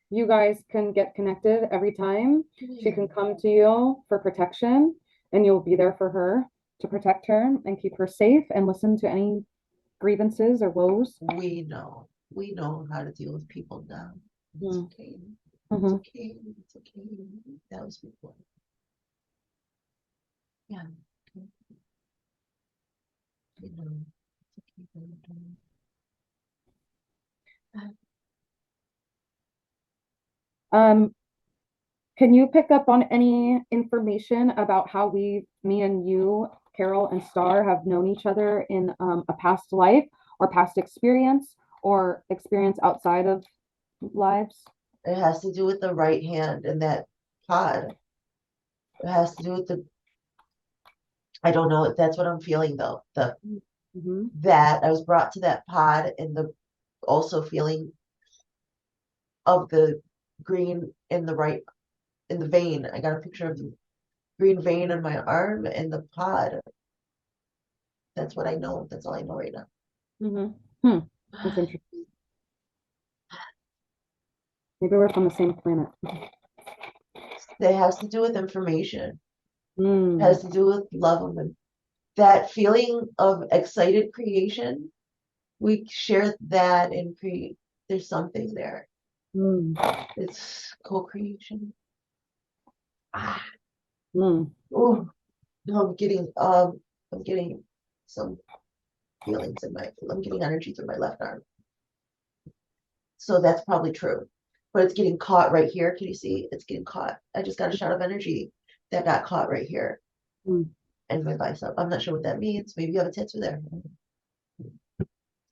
You guys can get connected every time. She can them. come to you for protection, and you'll be there for her to protect her and keep her safe and listen to any grievances or woes. We know. We know how to deal with people now. It's Mm, okay. It's mhm. okay. It's okay. That was before. Yeah. You know. It's okay. Um, can you pick up on any information about how me and you, Carol and Starr, have known each other in a past life or past experience or experience outside of lives? It has to do with the right hand and that pod. It has to do with the. I don't know. That's what I'm feeling though. The Mm-hmm. that I was brought to that pod and the also feeling of the green in the right in the vein. I got a picture of the green vein on my arm and the pod. That's what I know. That's all I know right now. Mm-hmm. Hmm. That's interesting. Maybe we're from the same planet. It has to do with information. It Mm, has to do with love and that feeling of excited creation. We share that and create. There's something there. mm, It's co-creation. Ah, mm. oh, I'm getting some feelings in my. I'm getting energy through my left arm. So that's probably true. But it's getting caught right here. Can you see? It's getting caught. I just got a shot of energy that got caught right here Mm. and my bicep. I'm not sure what that means. Maybe you have a tattoo there.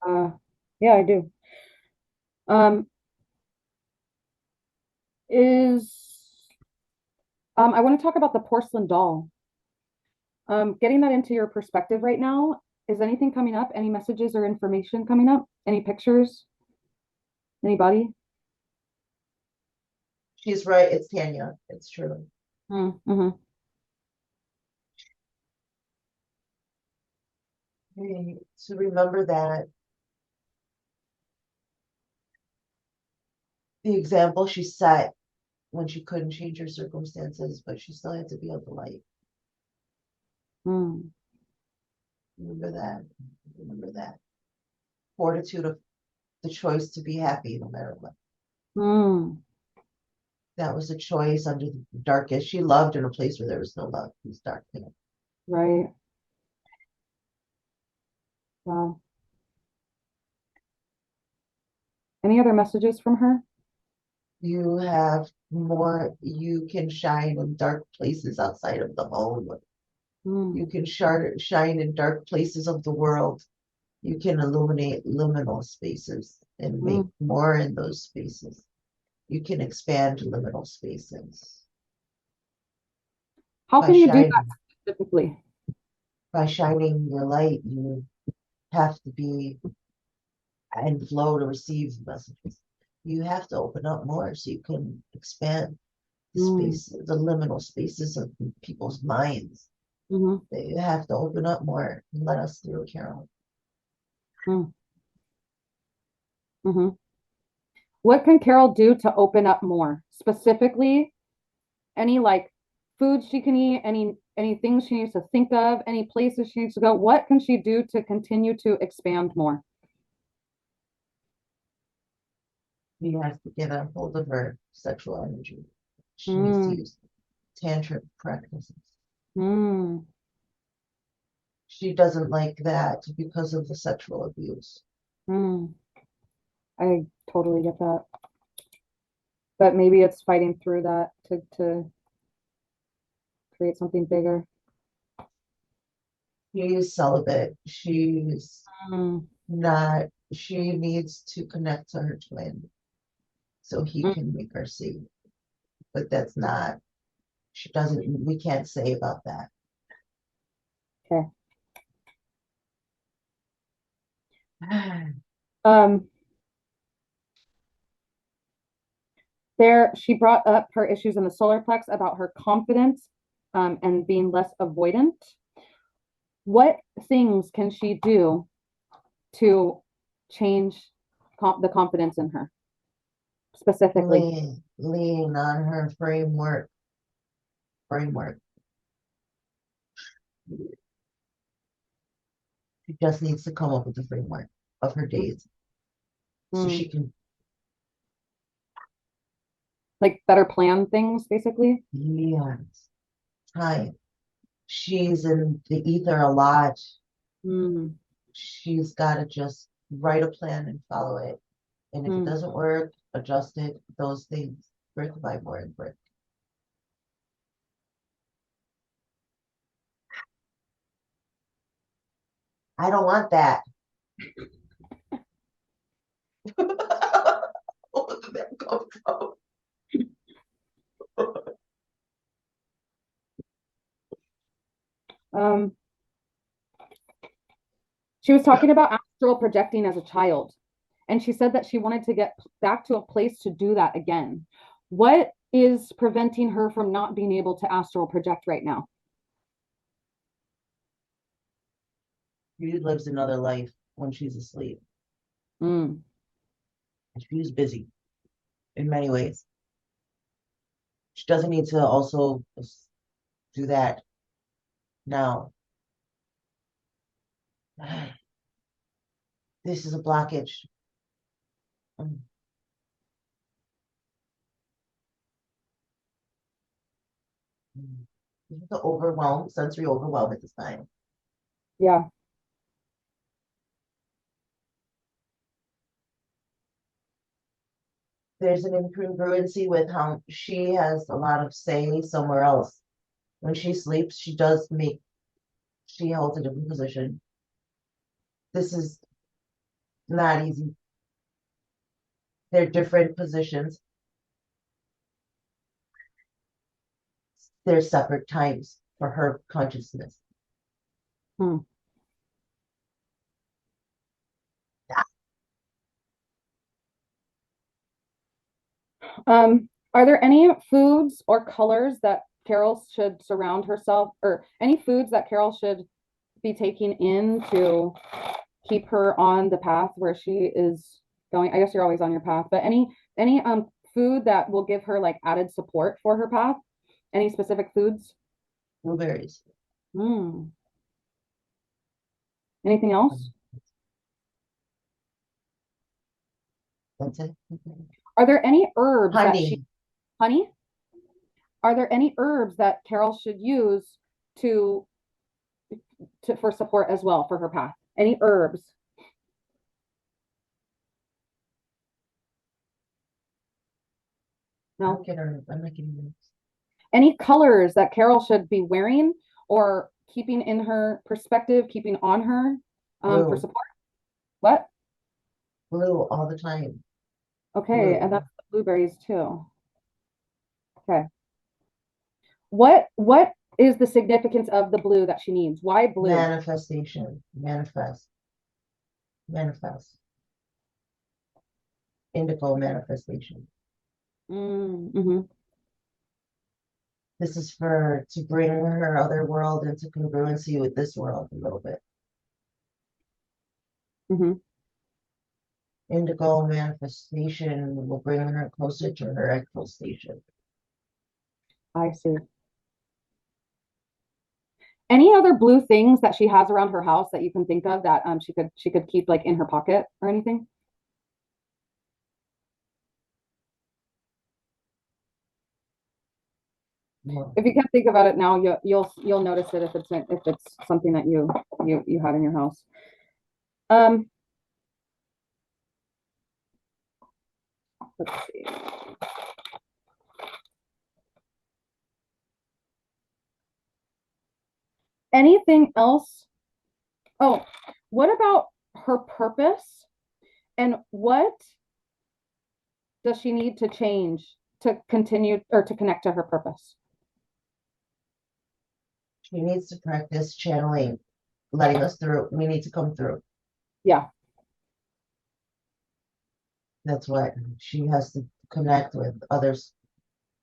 Uh, yeah, I do. Um, is I want to talk about the porcelain doll. Getting that into your perspective right now, is anything coming up? Any messages or information coming up? Any pictures? Anybody? She's right. It's Tanya. It's true. Mm-hmm. Okay, so remember that the example she set when she couldn't change her circumstances, but she still had to be of the light. Mm, Remember that. Remember that. Fortitude of the choice to be happy no matter what. mm, That was a choice under the darkest. She loved in a place where there was no love. It was dark there. right. Wow. Any other messages from her? You have more, you can shine in dark places outside of the home. Mm, You can shine in dark places of the world. You can illuminate liminal spaces and make mm. more in those spaces. You can expand liminal spaces How by can you do shining that specifically? by shining your light. You have to be and flow to receive messages. You have to open up more so you can expand the Mm, space, the liminal spaces of people's minds. mm-hmm, They have to open up more and let us through, Carol. mm, mm-hmm. What can Carol do to open up more? Specifically, any like foods she can eat, any things she needs to think of, any places she needs to go? What can she do to continue to expand more? She has to get a hold of her sexual energy. She needs to Mm, use tantric practices. mm, She doesn't like that because of the sexual abuse. mm. I totally get that. But maybe it's fighting through that to create something bigger. She's celibate. She's Mm, not, she needs to connect to her twin so he mm, can make her see. But that's not, she doesn't, we can't say about that. okay. Um, there, she brought up her issues in the solar plex about her confidence, and being less avoidant. What things can she do to change the confidence in her specifically? Lean on her framework. She just needs to come up with the framework of her days so Mm, she can, like better plan things, basically. yes, time. She's in the ether a lot. Mm, She's got to just write a plan and follow it. And if it mm. doesn't work, adjust it, those things, brick by brick. I don't want that. Where did that come from? Um, she was talking about astral projecting as a child, and she said that she wanted to get back to a place to do that again. What is preventing her from not being able to astral project right now? She lives another life when she's asleep. Mm, She's busy in many ways. She doesn't need to also do that now. This is a blockage. Mm. The overwhelm, sensory overwhelm at this time. yeah. There's an incongruency with how she has a lot of say somewhere else. When she sleeps, she holds a different position. This is not easy. They're different positions. They're separate times for her consciousness. Hmm. Are there any foods or colors that Carol should surround herself, or any foods that Carol should be taking in to keep her on the path where she is going? I guess you're always on your path, but any food that will give her like added support for her path? Any specific foods? Blueberries. Hmm. Anything else? That's it. Are there any herbs that she, Honey. honey? Are there any herbs that Carol should use to for support as well for her path? Any herbs? I'll No. get her. I'm not getting this. Any colors that Carol should be wearing or keeping in her perspective, keeping on her, for Blue. support? What? Blue all the time. Okay, and Blue. that's the blueberries too. Okay. What is the significance of the blue that she needs? Why blue? Manifestation. Manifest. Indigo manifestation. Mm-hmm. This is for to bring her other world into congruency with this world a little bit. Mm-hmm. Indigo manifestation will bring her closer to her actual station. I see. Any other blue things that she has around her house that you can think of that she could keep like in her pocket or anything? No. If you can't think about it now, you'll notice it if it's something that you had in your house. Um, let's see. Anything else? Oh, what about her purpose? And what does she need to change to continue or to connect to her purpose? She needs to practice channeling, letting us through. We need to come through. Yeah. That's what she has to connect with others.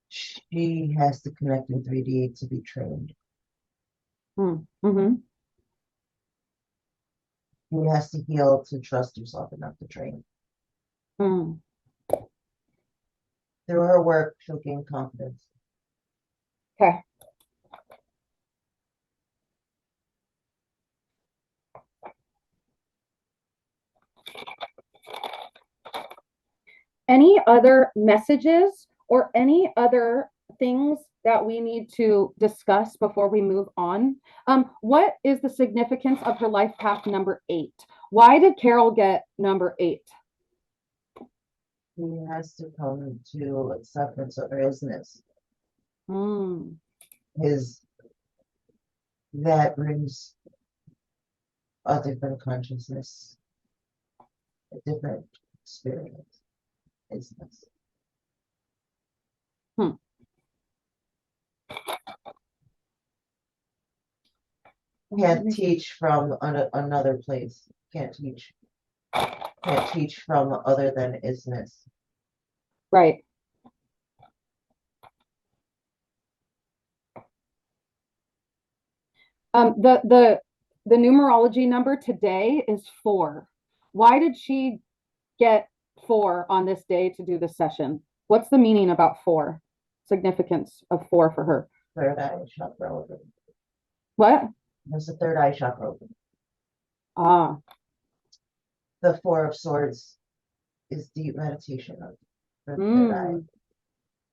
She has to connect in 3D to be trained. Mm-hmm. She has to heal to trust herself enough to train. Mm. Through her work, she'll gain confidence. Okay. Any other messages or any other things that we need to discuss before we move on? What is the significance of her life path number 8? Why did Carol get number 8? He has to come to acceptance of her isness. Mm. His that brings a different consciousness, a different experience. Isness. Hmm. Can't teach from another place. Can't teach. Can't teach from other than isness. Right. The numerology number today is 4. Why did she get 4 on this day to do this session? What's the meaning about 4? Significance of 4 for her? Third eye chakra open. What? There's the third eye chakra open. Ah. The Four of Swords is deep meditation of the third eye. Mm.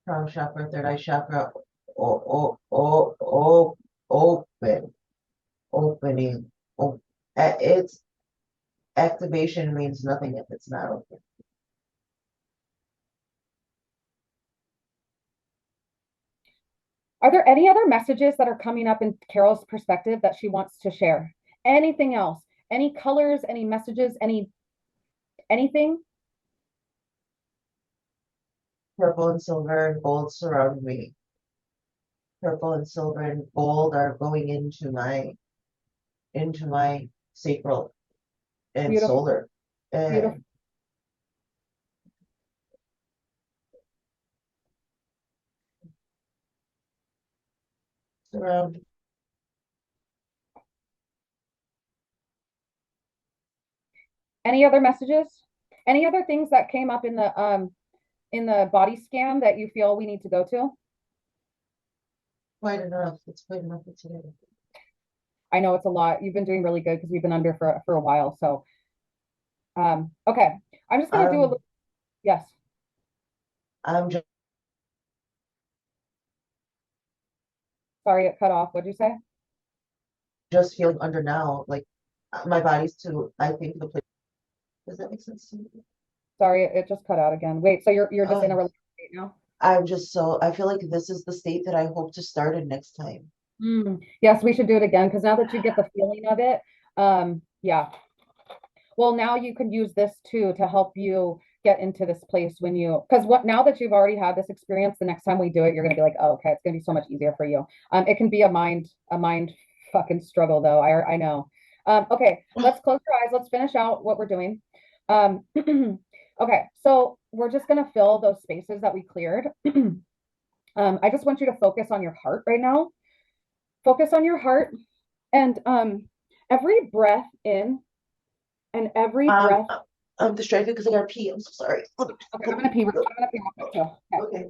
Crown chakra, third eye chakra, open, opening. Its activation means nothing if it's not open. Are there any other messages that are coming up in Carol's perspective that she wants to share? Anything else? Any colors, any messages, anything? Purple and silver and gold surround me. Purple and silver and gold are going into my sacral and Beautiful, solar. beautiful. And surround. Any other messages? Any other things that came up in the body scan that you feel we need to go to? Quite enough. It's quite enough for today. I know it's a lot. You've been doing really good because we've been under for a while. So okay. I'm just gonna do a Um, little yes. I'm just Sorry, it cut off. What'd you say? feeling under now. Like my body's too. I think the place. Does that make sense to you? Sorry, it just cut out again. Wait, so you're just in a relaxed state now? I'm just so. I feel like this is the state that I hope to start in next time. Yes, we should do it again because now that you get the feeling of it, yeah. Well, now you can use this too to help you get into this place when you, because what now that you've already had this experience, the next time we do it, you're gonna be like, oh, okay, it's gonna be so much easier for you. It can be a mind fucking struggle though. I know. Okay, let's close your eyes. Let's finish out what we're doing. Okay, so we're just gonna fill those spaces that we cleared. I just want you to focus on your heart right now. Focus on your heart and every breath in and every breath. I'm distracted because I got to pee. I'm so sorry. Okay, I'm gonna pee. I'm gonna pee real quick too. Okay. Okay.